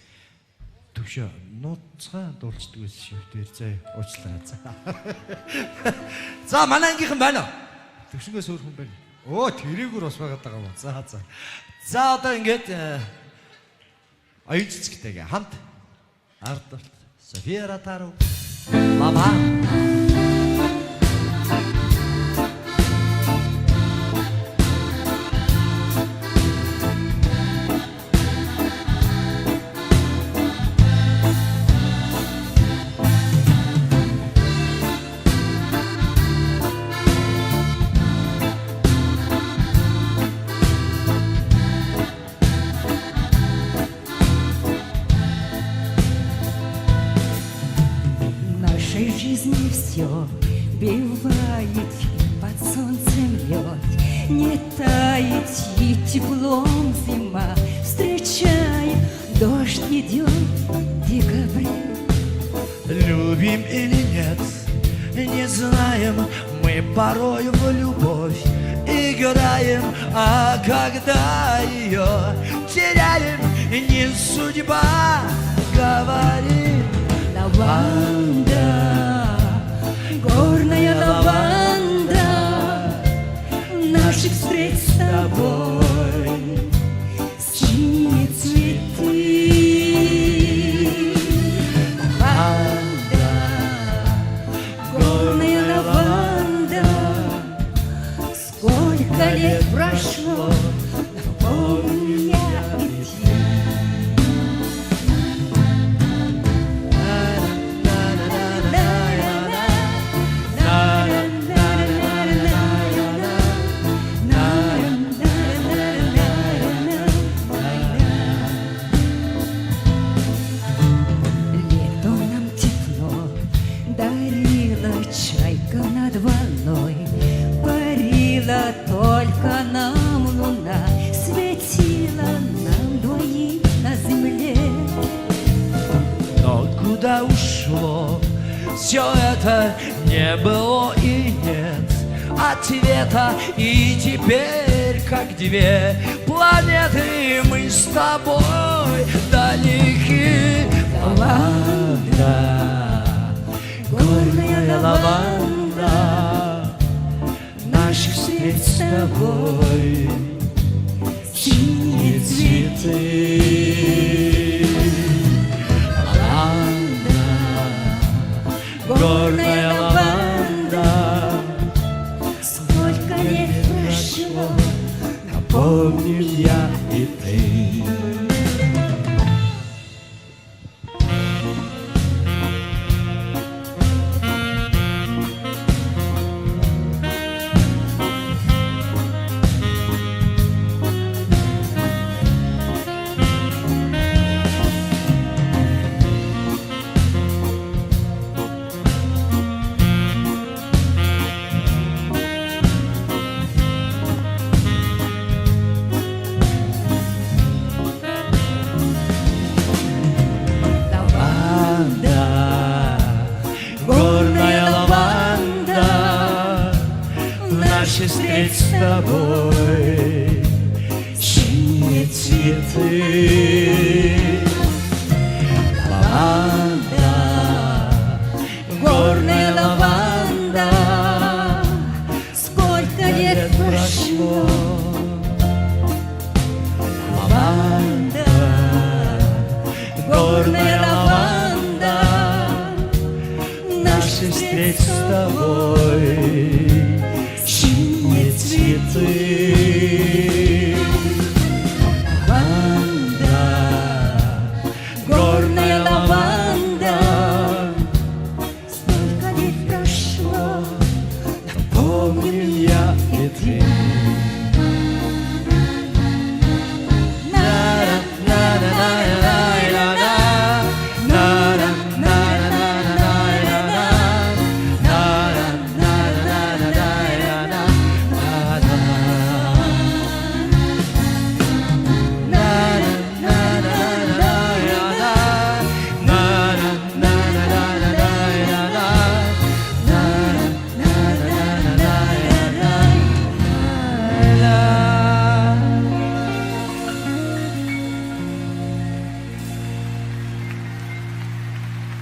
Төвшөө нууцгаа дуулцдаг байсан шүү дээ. Зөө уучлаарай. За манай ангийнхан байна уу? Төвшнгөөс өөр хүн байна. Оо тэрийгүр бас байгаад байгаа юм. За. За одоо ингээд оюун цэцэгтэйгээ хамт Ардалт София Ротару мама бывает под солнцем лед, не тает и теплом зима, встречает дождь идет в декабре. Любим или нет, не знаем, мы порой в любовь играем, а когда ее теряем, не судьба говорит. Лаванда, горная лаванда, наших встреч с тобой, синие цветы. Лаванда, горная лаванда, сколько лет прошло, напомни я и ты. Только нам луна светила нам двоим на земле. Но куда ушло все это, не было и нет ответа. И теперь, как две планеты, мы с тобой далеки. Лаванда, горная лаванда, Наших встреч с тобой, синие цветы. лаванда, горная лаванда, сколько лет прошло, Напомним я и ты. Наши встреч с тобой, синие цветы. Лаванда, горная лаванда, сколько лет прошло. Лаванда, горная лаванда, наши встреч с тобой, синие цветы. Лаванда, горная лаванда, сколько лет прошло, напомним я и ты.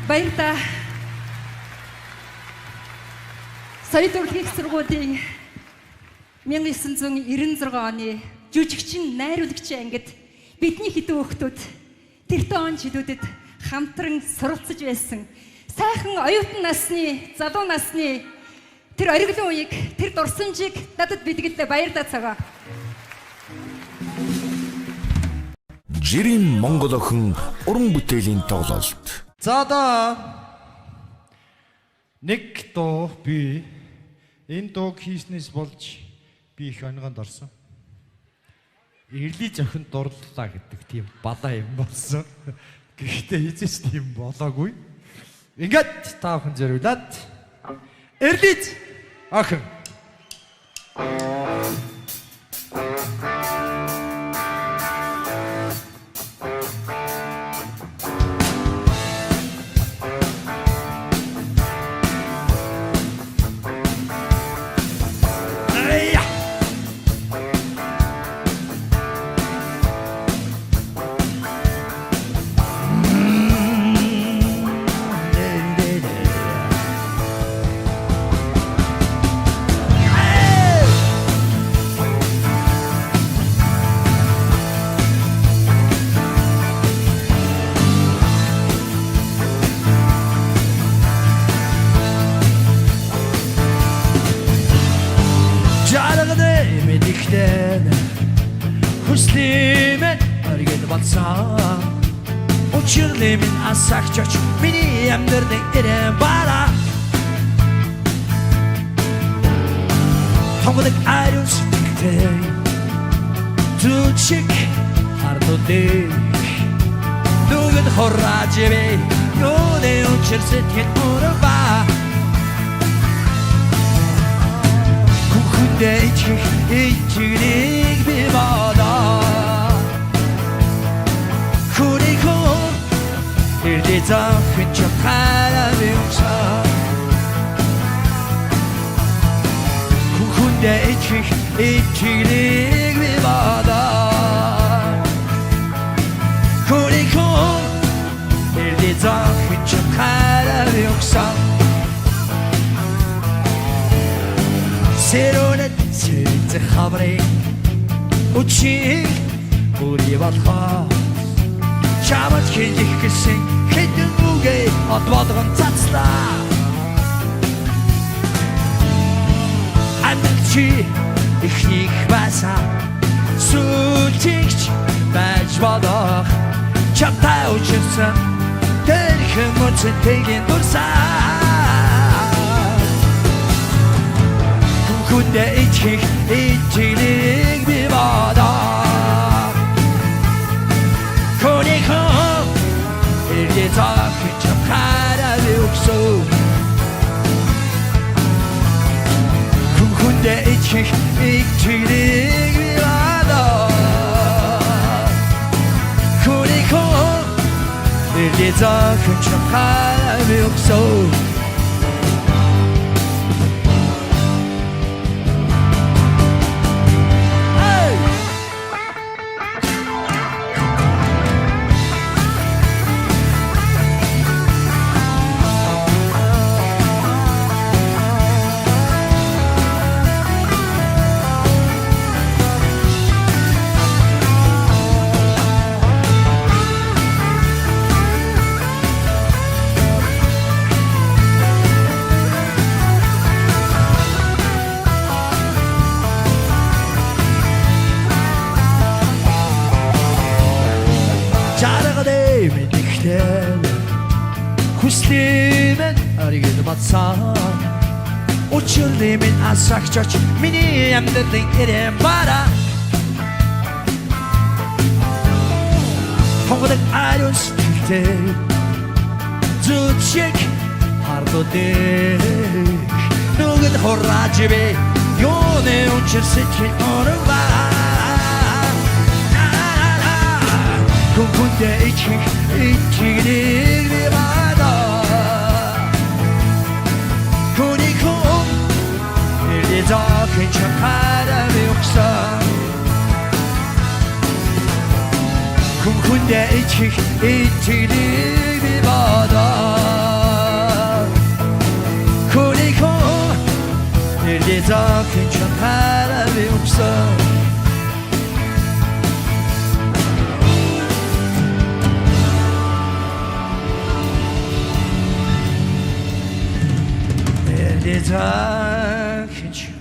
Баярлалаа. Соёл урлагийн сургуулийн 1996 оны жүжигчин найруулагчийн ангид бидний хэдэн хүүхдүүд тэртээ он жилүүдэд хамтран суралцж байсан сайхан оюутан насны, залуу насны тэр ориглон үеиг, тэр дурсамжийг надад бэлгэлээ. Баярлалаа цагаа. Жирийн Монгол охин уран бүтээлийн тоглолт. За одоо нэг дуу би энэ дууг хийснээс болж би их онгонд орсон. Эрли зохинд дурлалаа гэдэг тийм бадаа юм болсон. Гэхдээ хизээс тийм болоогүй. Ингээд та бүхэн зориулаад Эрли охин хүслэмэн өргөд болсон. Учирлээ минь асагчч миний амьдралын эрэм бара. Томдаг ариун сэтгэлтэй түчиг хардуудыг нүгэд хорааж явээ. Нүдэ учирсэт хэд мөрөба. Күхэндэ ичгийг би бодоо. Хүнийхөө эрдээ зовхон чухал юмсаа. Хүхэндэ ичгийг би бодоо. Хүнийхөө эрдээ зовхон чухал юмсаа. Серонет цэцэг хаврыг учиг бүрий болохоо чамд хэлэх гэсэн хэдэн үгээ од болгон цацлаа. Амьдчи ихних баса сүлжигч байж бодох чамтай учирсан тэр хүмүүцэн тэгэн дурсаа. Хүндэ ичгийг би бодоо. Хүнийхөө эрдээ зовхон чухал юмсаа. Хүндэ ичгийг би бодоо. Хүнийхөө эрдээ зовхон чухал юмсаа. болсон Учирлын минь асагчаач миний амьдралын ирэм бара Хонгодог ариун сэтгэлтэй зүд шиг хардуудыг Нүгэд хурааж би юуны учир сэтгэл орва Күнкүндэ ичигнэр би бада Күникүн Ирди зохин чакара би уксан Күнкүндэ ичигнэр би бада Күникүн Ирди зохин чакара би уксан It's a kitchen.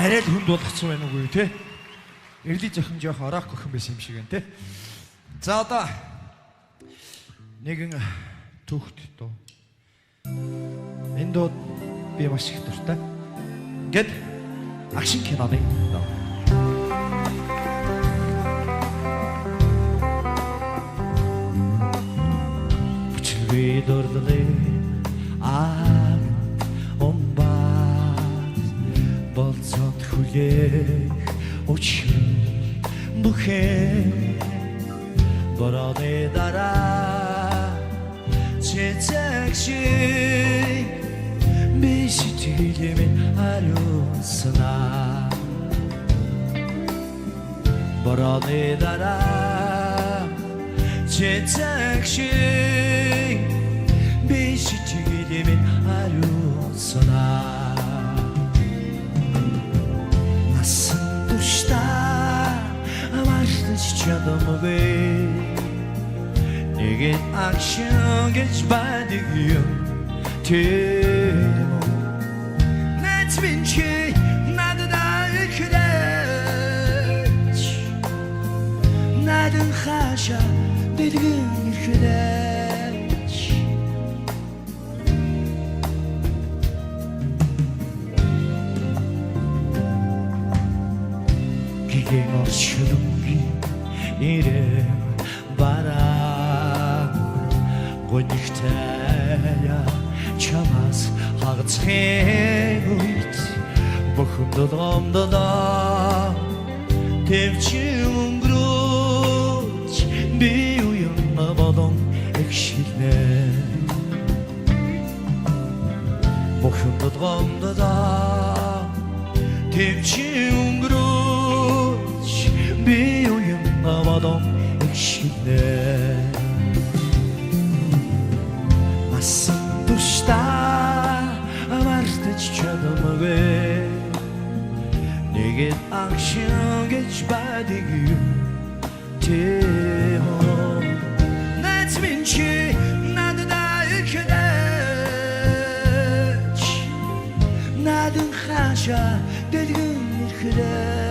Арай л хүнд болгоцсон байна уу те? Эрли зохин жоох ороох гэх юм байсан юм шиг байна те. За одоо нэгэн түүхт дуу. Энэ дуу би маш их дуртай. Ингээд акшн киноны дуу. Бүчгүй дурдлын болцоод хүлээх учир бүхэн борооны дараа цэцэг шиг би сэтгэлээ хариулснаа борооны дараа цэцэг шиг би сэтгэлээ хариулснаа чадамгүй нэгэн акшн гэж байдаг юм тийм Нэт минь надад ихлэж надад хаша дэлгэн ихлэж гигэн орчлонгийн 이름 바라 고닉타야 참아서 하가채우ით бохомдод омдода төвчи өнгөрөөч би уянна болон экшилнэ бохомдод омдода төвчи өнгөрөөч би Навадом экшилнэ Насан туршдаа амартаж чадамгүй нэгэн акшн гэж байдаг юм тийм Нэт минь надад ихлэж надад хаша дэлгэн ихлэж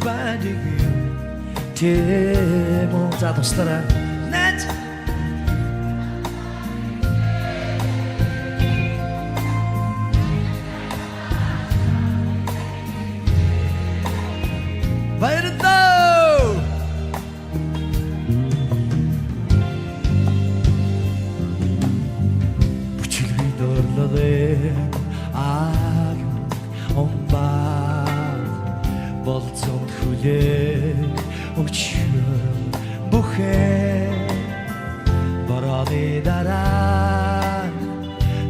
байдаг юм тийм үү за туслаарай найз баярлалаа бүчилгүй дөрлөг аг омба болцсон хүлээ өчөө бүхэ борооны дараа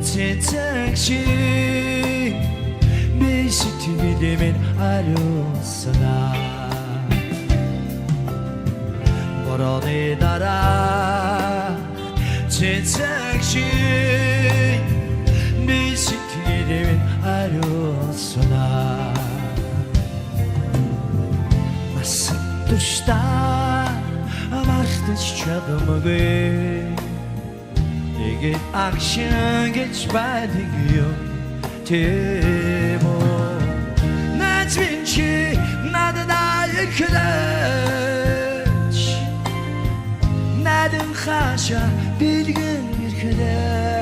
цэцэг шиг би сэтгэлээ минь ариуснаа борооны дараа цэцэг шиг би сэтгэлээ минь ариуснаа Тушта мартаж чадамгүй Нэгэд агшин гэж байдаг юм тийм үү Найз минь чи надад ирэхлээч Надад хаашаа бэлгэн ирэхлээч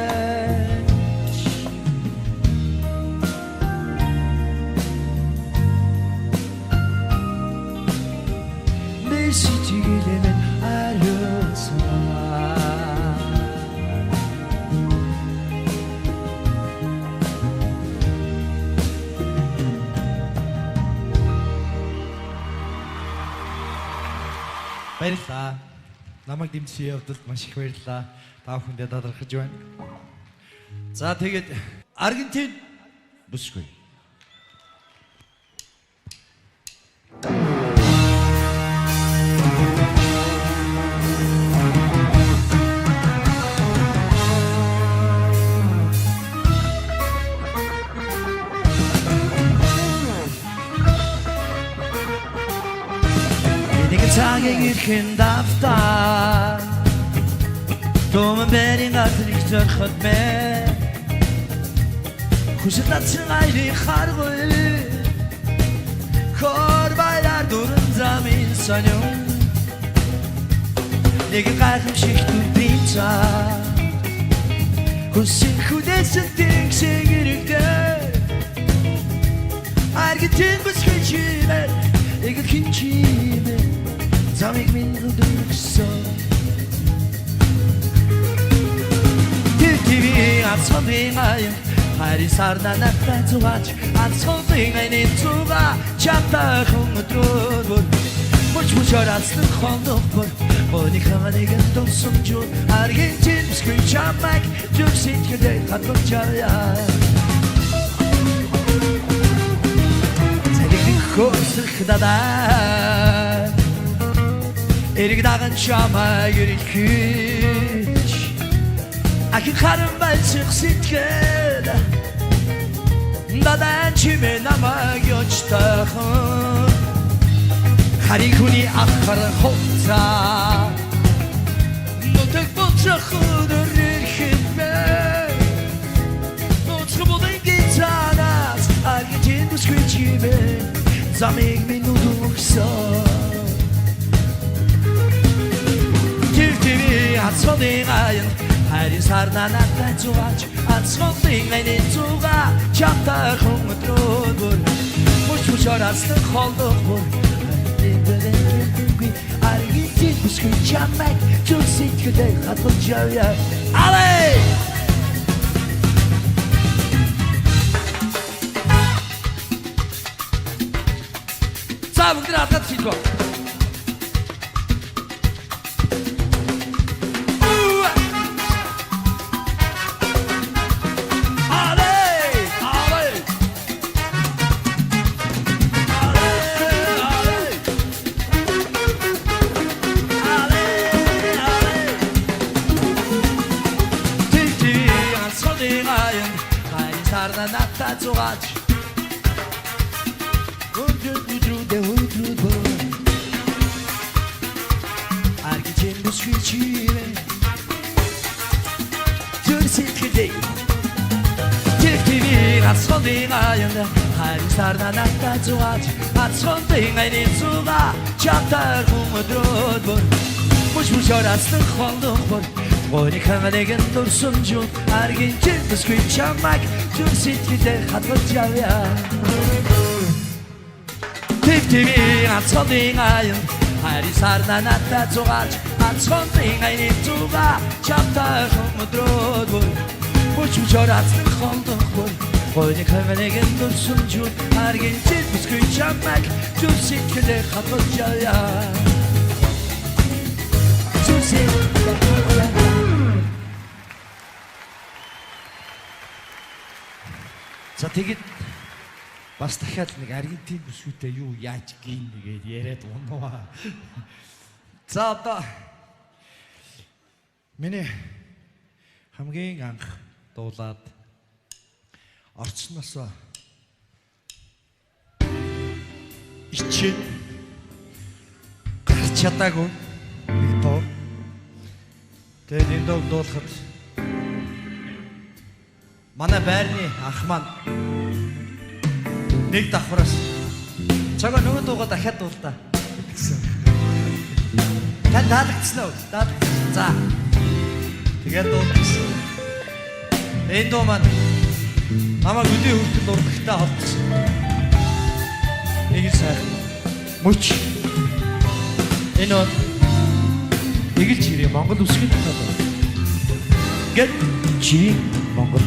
Сэтгэлээ минь ариуснаа Баярлалаа. Намайг дэмжсэн явдалд маш их баярлалаа. Та бүхэндээ талархаж байна. За тэгээд Аргентин бүсгүй. Цагийг ирхэн давтаа Томон бэрийн газрыг зөрхөд мэ Хүсэл татсан айлыг харгүй Хор байлар дурын замын сонён Нэг гайхамшиг дүрбийн цаа Хүсэл хүдээсэн тэнгшиг ирэгдээ Аргентин бүсгүй чимээ Эгэл хин чимээ Замыг минь өдөрсөн TV ацхонын аян Хайрын сарна надтай зугаач Ацхонын аяны зугаа Чамтайхан өдрөөр Муч орацлын хондох бүр Өний хаманигэн донсон жур Аргентин бүсгүй чамайг Зүр сэтгэлээ хатгож авъя Зэлэгний хөөсөх дадаа Эрэг даган чамайг ирэлхэж Ахин харан байлсах сэтгэл Дадан чимээ намайг ёчтайхан Харин хүний ахар хувцаа Нутаг болцох өдөр ирэхэд Нутаг болын гитанаас Аргентин бүсгүй чимээ Замыг минь өдөрсөн ацхонын аян хайрын сарна надтай зугаач ацхонын аяны зугаа чамтайхан өдрөөр муч орацлын хоолдох бүр Аргентин бүсгүй чамайг зүр сэтгэлээ хатгаж авъя Але! За бүгд хатгаж хэлбэ Надтай зугаач Аргентин бүсгүй чимээ Зүр сэтгэлээ TV ацхонын аянд хайр сарна надад зугааж ацхонын аяны зугаа чамтай хүмдрөөд бүр мушмушаар ацлах хондох бүр Гойны хамалагэн дурсан жуу аргин чимсгүй чамаг зүг сэтгэлээ хадгалж явъя Тэвтэми ацхонын аянд хайр сарна надад зугааж ацхонын аяны зугаа чамтай хүмдрөөд бүр Мушмушаар ацлах хондох бүр Гойны хамалагэн дурсан жуу аргин чимсгүй чамаг зүг сэтгэлээ хадгалж явъя За тэгэд бас дахиад нэг Аргентин бүсгүйтэй юу яаж гин нэгээд яриад унаа. За одоо миний хамгийн анх дуулаад орцсноосоо ичээд гарч чадаагүй нэг дуу. Тэгээд энэ дуу дуулахад манай байрны ах маань нэг давхраас чагаа нөгөө дуугаа дахиад дуулаа гэсэн. Тань таалагдсан уу? Таалагдсан. За. Тэгээд дуулсан. Энэ дуу маань намайг өдөө хүртэл урагтай холбосон. Нэг сайхан мөч. Энэ нэг л чирээ Монгол үсгийн тухай байна. Гэт чи Монгол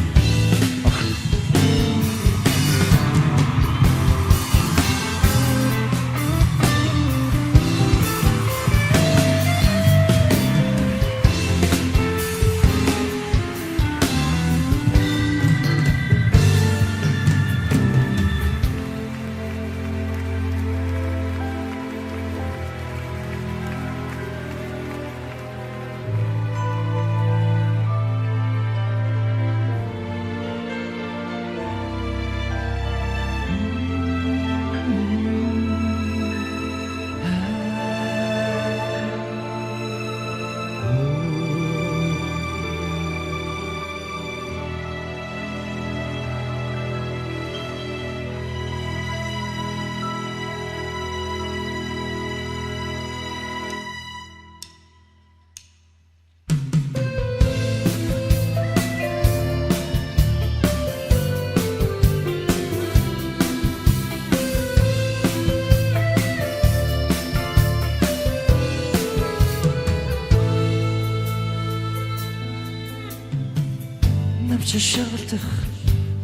Шашаалтах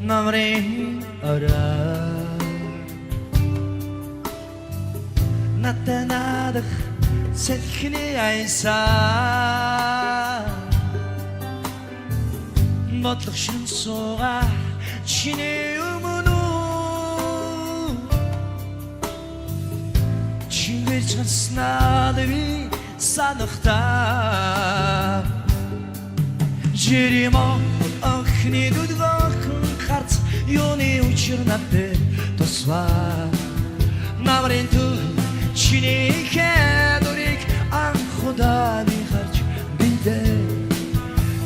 намрын ороо Натанадах сэтхний айсаа Мотлох шин суугаа чиний өмнө Чингэрч ганцнаад би санахтаа Жиримон Охны дүдгохон харц юуны учир надад тусваа Намрын төв чиний хэнурыг анхуданы харж бидээ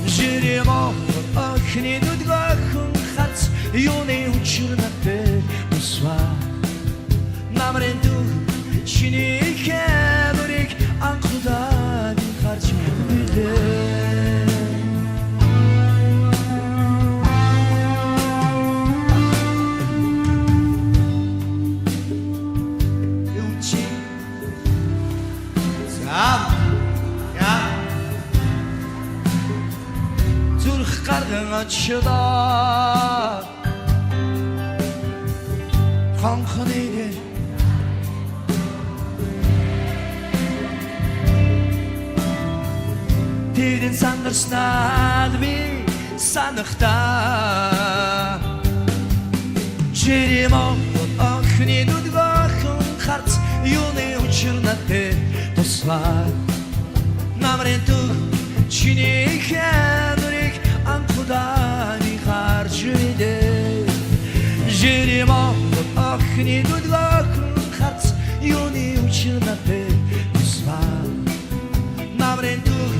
Жиримон охны дүдгохон харц юуны учир надад тусваа Намрын төв чиний хэнурыг анхуданы харж бидээ Чудаа хонхоныг Тэрэн сандарснаад би санахтаа Жиримон охны дүдгохон харц юуны учир надад туслаа Намрын төв чиний хэнурыг анхуданы харж бидээ Жиримон охны дүдгохон харц юуны учир надад туслаа Намрын төв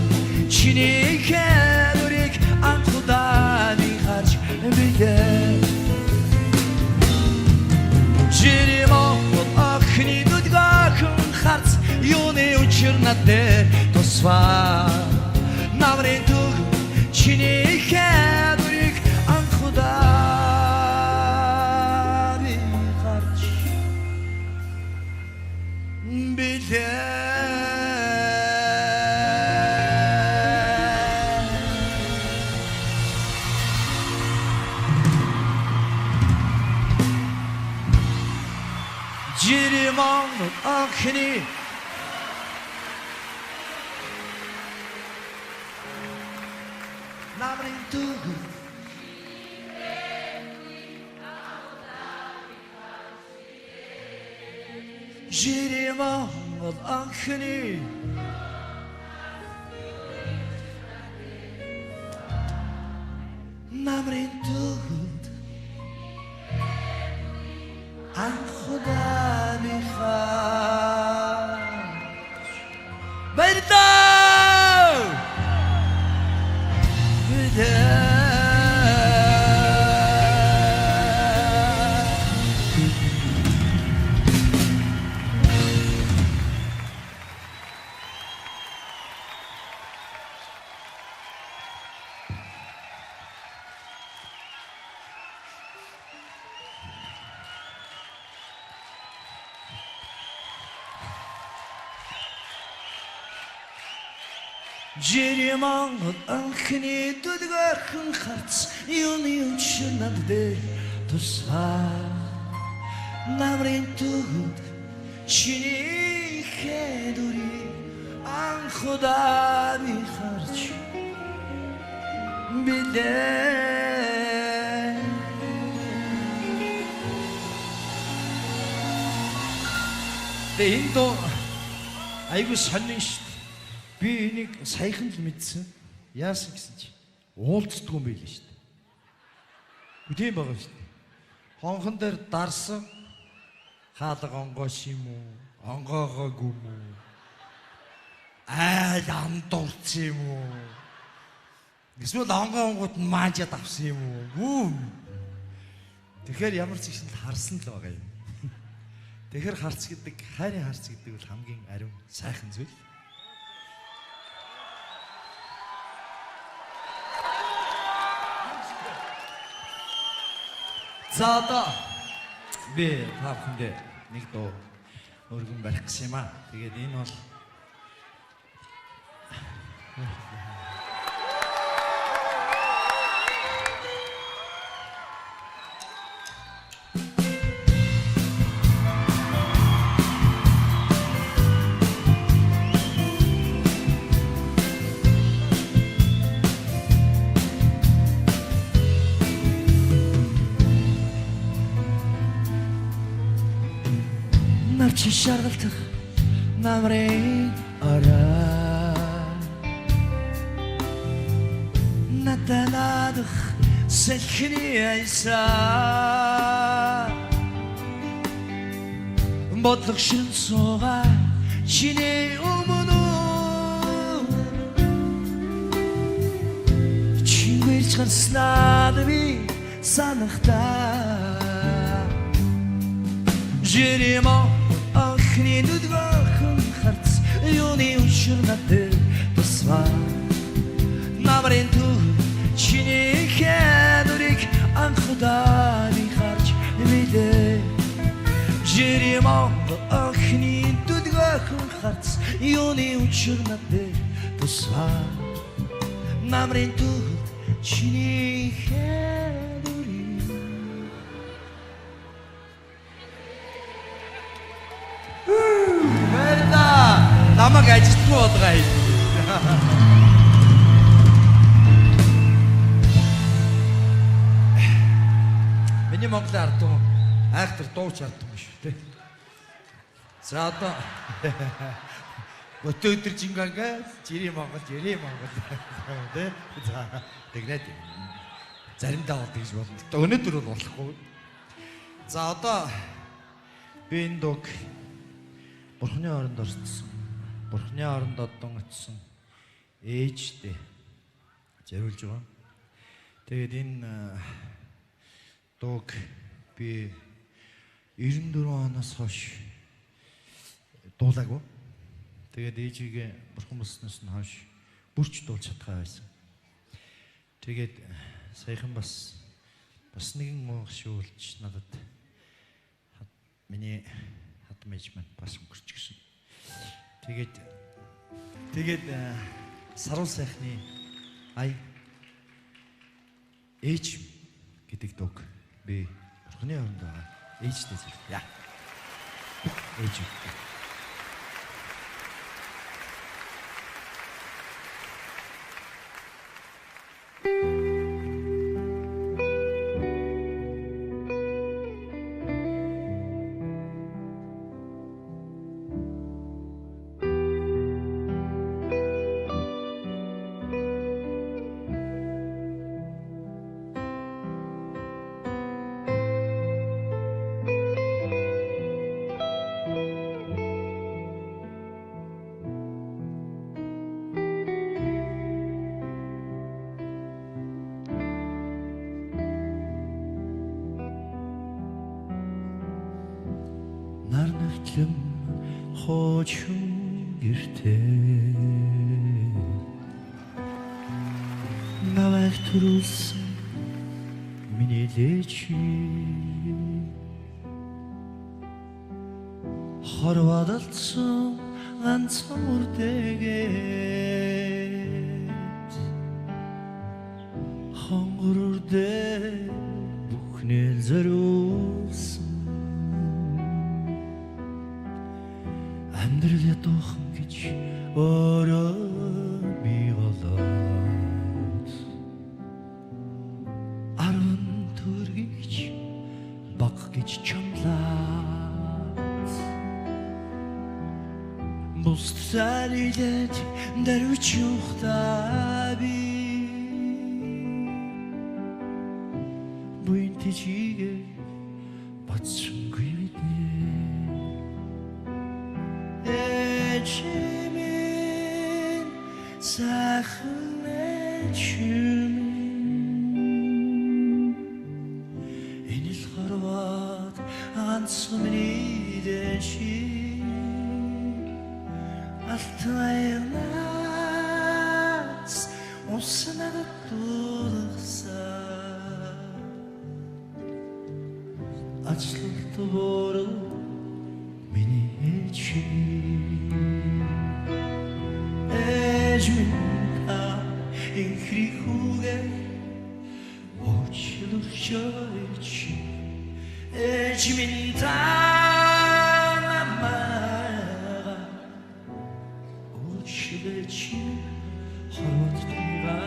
чиний хэнурыг анхуданы харж бидээ надад тусваа намрын төг чиний хадварыг анхудаа би гарч Жиримон анхны намрын төг Жиримон анхны намрын төг анхудаа би гарч Баярлалаа! Жиримон анхны төдгөрхөн харц юуны өчн надад тусаа намрын төг чиний хадварыг анхудаа би гарч бидээ Энд айгу сонин шүү дээ. Би энийг саяхан л мэдсэн. Яасан гэсэн чи уулздгүй юм байл шүү дээ. Үгүй байгаа шүү дээ. Хонхон дээр дарсан хаалга онгош юм уу? Онгоогоогүй юм уу? Амдурц юм уу? Эсвэл онгоongууд нь маажаад авсан юм уу? Тэгэхээр ямар ч ихсэн харсан л байгаа юм. Тэгэхээр харц гэдэг, хайрын харц гэдэг бол хамгийн ариун сайхан зүйл. За одоо би тавхандээ нэг дуу өргөн барих гэсэн юм аа. Тэгээд энэ бол Навчи шаргалтах намрын орой Наталадах сэлхний айсаа Бодлого ширэн суугаа чиний өмнө Чингэрч гарснаад би санахтаа Жиримон анхны төдгөрхөн харц юуны өчн надад тусваа намрын төг чиний хадварыг анхудаа би гарч бидээ Жиримон анхны төдгөрхөн харц юуны өчн надад тусваа намрын төг чиний хадварыг намайг ажилтгүй болгоо юм. Миний Монголын ард туу айхтар дууч ард туу шүү дээ. За одоо өтөөдөр жингангаа жирийн Монгол тий. За тэгнэ. Заримдаа бол тэгж болно. Өнөөдөр бол болохгүй. За одоо би энэ дууг Бурхны оронд орсон. Бурхны оронд одон очсон ээжтэй зориулж байгаа. Тэгээд энэ дууг би 94 оноос хойш дуулаагүй. Тэгээд ээжигээ бурхан болсноос нь хойш бүрч дуулж чадхаа байсан. Тэгээд саяхан бас нэгэн муу шүүлж надад миний хад менежмент бас өнгөрч гисэн. Тэгээд сарун сайхны ай ээж гэдэг дог би бурханы оронд байгаа ээжтэй зэрэг яа. Ээж. Нар навтлам хоочин гэртээ навайг төрүүлсэн миний лечи хорвадалцсан ганцхан үрдэгээд хонгор үрдээ бүхнээ зориулсан амьдрал ядуухан гэж өөрөө би болоод 10 төгрөгч баг гэж чамлаад бусд салилээд дарвич юхтаа би буин тийчигээ бацсангүй биднээ Эчимин сайхан эчимин энэл харваад ганцхан миний дэши алтайнаас уснаад дурсаа ажлалт бороо миний Ejminta inkhrihuge ochlurchoichi Ejminta namara ochlurchi horottiga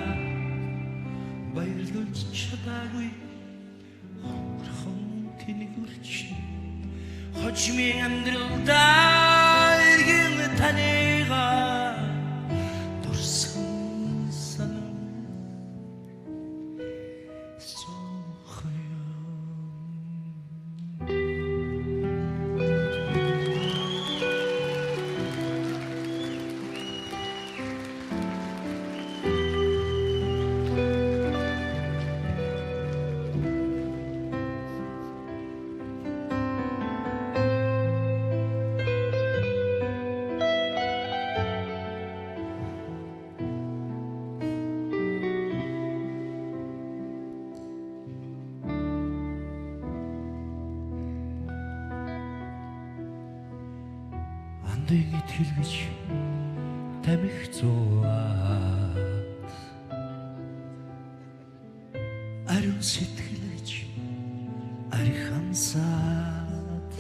bayрлуулж чадаагүй хонхон тэнэгүрchi хожми амьдралдаа иргэн таныга андыг итгэлгэж тамхи зуаад ариун сэтгэлж арихансаад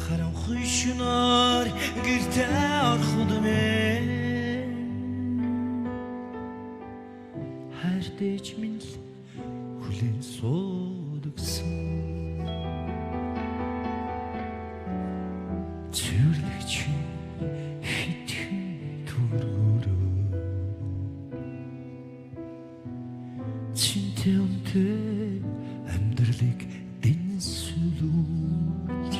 харанхуй шунаар гэртээ ороход мэн хайртайч минь хүлээн суудагсан Цэвэрлэгч хитгэн төргөрөө Цинтэй үнтэй амьдралыг дэнсүүлүүлж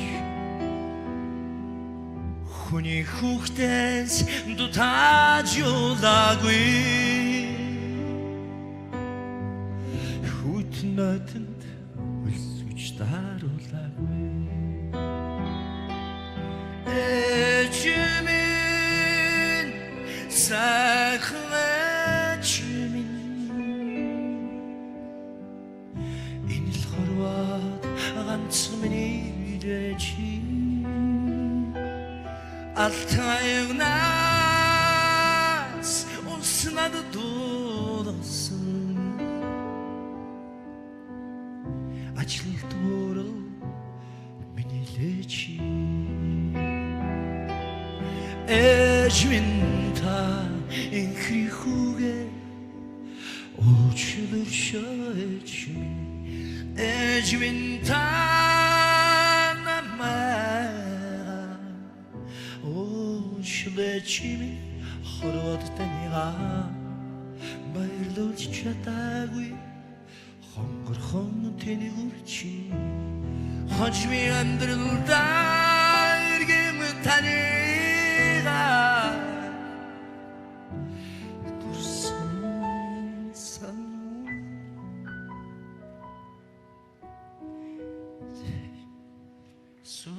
Хүний хүүхдээс дутааж юулаггүй Хүүт нойтонд өлсөж даруулаагүй сайхан минь энэ л хорвоод ганц миний дэчи алтайгнаас унснад дуудсан ажлын дурал миний лечи эжминта инхрихуге очилэршэчми эжминта намаа очилэчми хорвот танига баярлуулж чадаагүй хонгорхон тэний үрчи хожми амьдралдаа иргэм танига дурсан сан so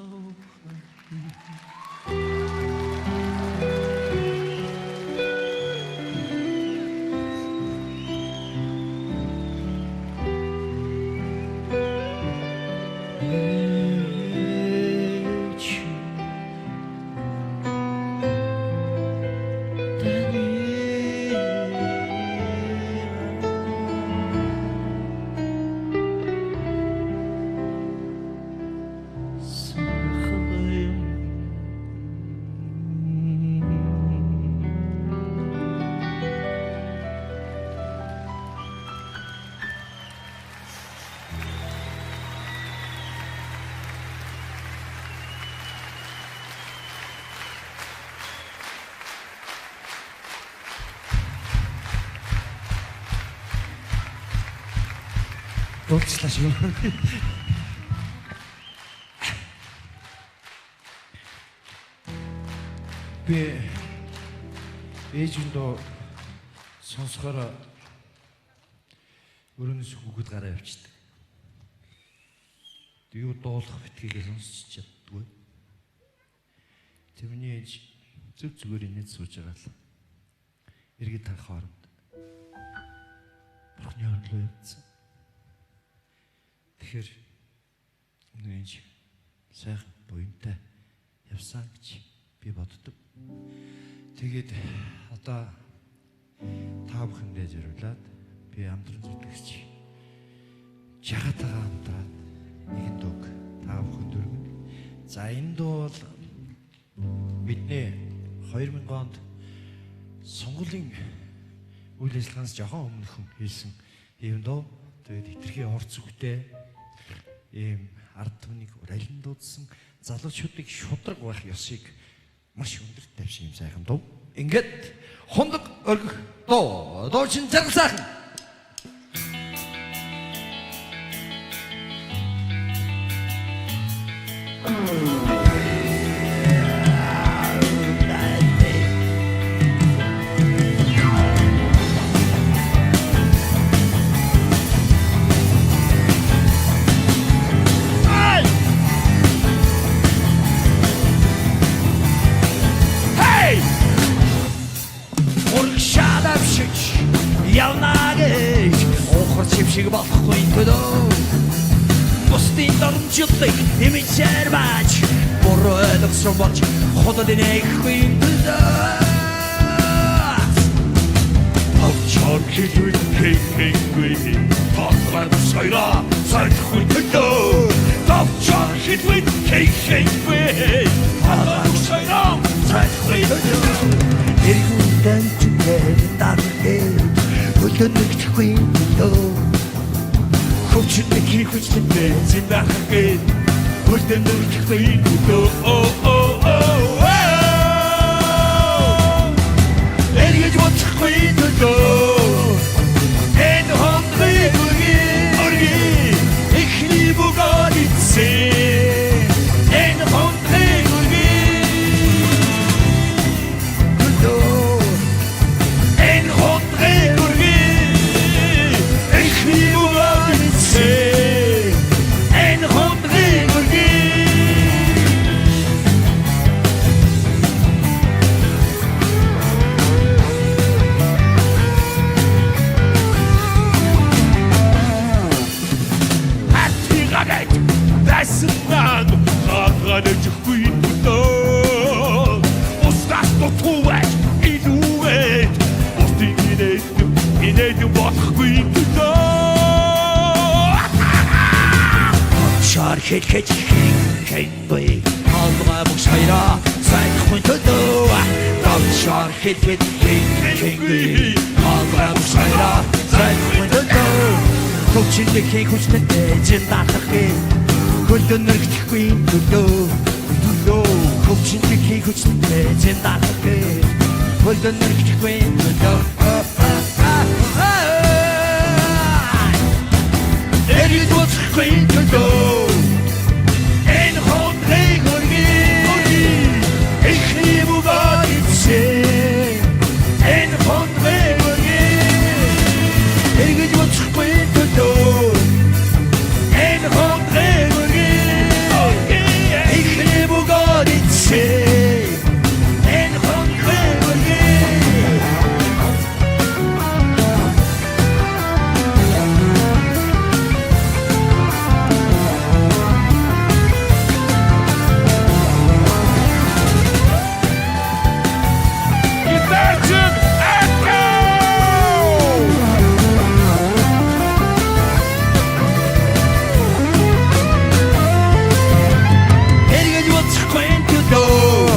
Дуулчлаа шүү. Би ээжиндөө сонсохоор өрөөнөөс хүүхэд гараа явчихдаг. Юу дуулах битгийгээ сонсч чаддгүй. Тэрний ээж зөв зүгээр инээд сууж байгаа л. Иргэд танх хооронд. Бурхны орон руу явцсан. Тэгэхээр нэж сайхан буянтай явсан гэж би боддог. Тэгээд одоо та бүхэндээ зориулаад би амтран зүтгэгч жагатаага хамтраад нэгэн дуу та бүхэнд өргөнө. За энэ дуу бол бидний 2000 онд сонгуулийн үйл ажиллагаанаас жоохон өмнөхөн хийсэн юм доо. Тэгээд хитрхи орц үгтэй ийм ард түмнийг урайлан дуудсан залуучуудыг шудраг байх ёсыг маш өндөрт тавьсан юм сайхан дуу. Ингээд хундаг өргөх дуу. Дуучин зэрэг сайхан. Явнагэж ухар чившиг болохгүй төдөө бусдын дормжлыг имичээр бач буруу ойлгосон болж хотод нэхгүй төдөө авчаар хилвэн хэйхэйгүй тоолгор сойра сайхгүй төдөө авчаар хилвэн хэйхэйгүй тоолгор сойра сайхгүй төдөө эргүндэн чүгээр дархээ Өдөртөхгүй дөө Хөвчөндөө хийхүчтэй зинахгээ Өдөртөхгүй дөө Эргэж бодохгүй дөө Энэ хондрыг өргий Ихний бугаад ицээ Энэ хондрыг өргий Дөө Энэ хондрыг итгэхгүй төлөө Шар хэлхэж хингүй Алгаа бүх саяра сайхгүй төлөө Шар хэлхэж хингүй Алгаа бүх саяра сайхгүй төлөө Хөвчөндөө хий хүчтэй зэн даатахгүй Хөлдөн нэргэхгүй төлөө Хөвчөндөө хий хүчтэй зэн даатахгүй Хөлдөн нэргэхгүй төлөө Эргэж боцхгүй төлөө Энэ хондрыг өргий Эхний бугаар ицээ Энэ хондрыг өргий Эргэж боцхгүй төлөө Энэ хондрыг өргий Эхний бугаар ицээ Энэ хондрыг өргий Гитарчин Атко Эргэж боцхгүй төлөө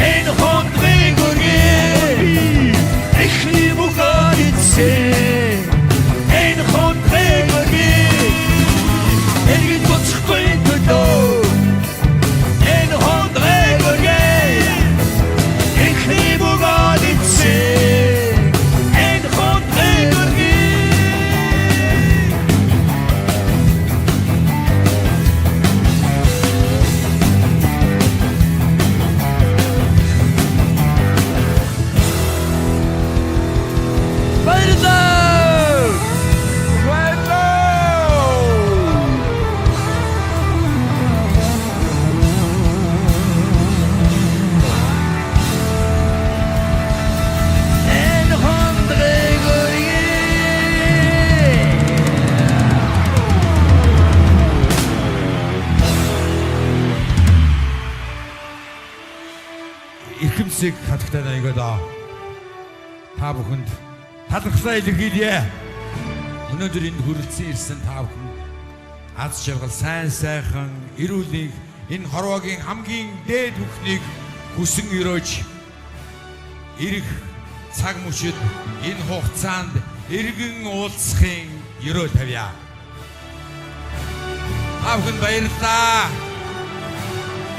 Энэ хондрыг өргий Эхний бугаар ицээ Энэ хондрыг өргий Эргэж боцхгүй төлөө Энэ хондрыг өргий Эхний бугаар ицээ Энэ хондрыг өргий Баярлалаа! Энэ хондрыг өргий Эрхэмсэг хатагтай наягадаа та бүхэнд талархлаа илэрхийлье. Өнөөдөр энд хүрэлцэн ирсэн та бүхэн аз жаргал сайн сайхан эрүүлийг энэ хорвоогийн хамгийн дээд бүхнийг хүсэн өрөөж ирэх цаг мөчид энэ хугацаанд эргэн уулзахын өрөө тавья. Та бүхэнд баярлалаа.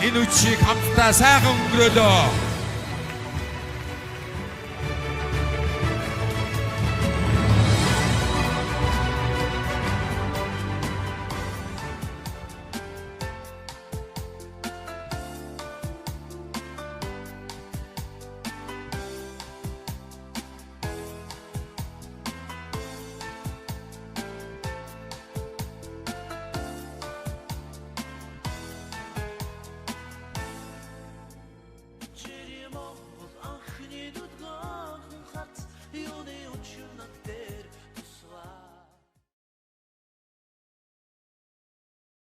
Энэ үчиг хамтдаа сайхан өнгөрөөлөө.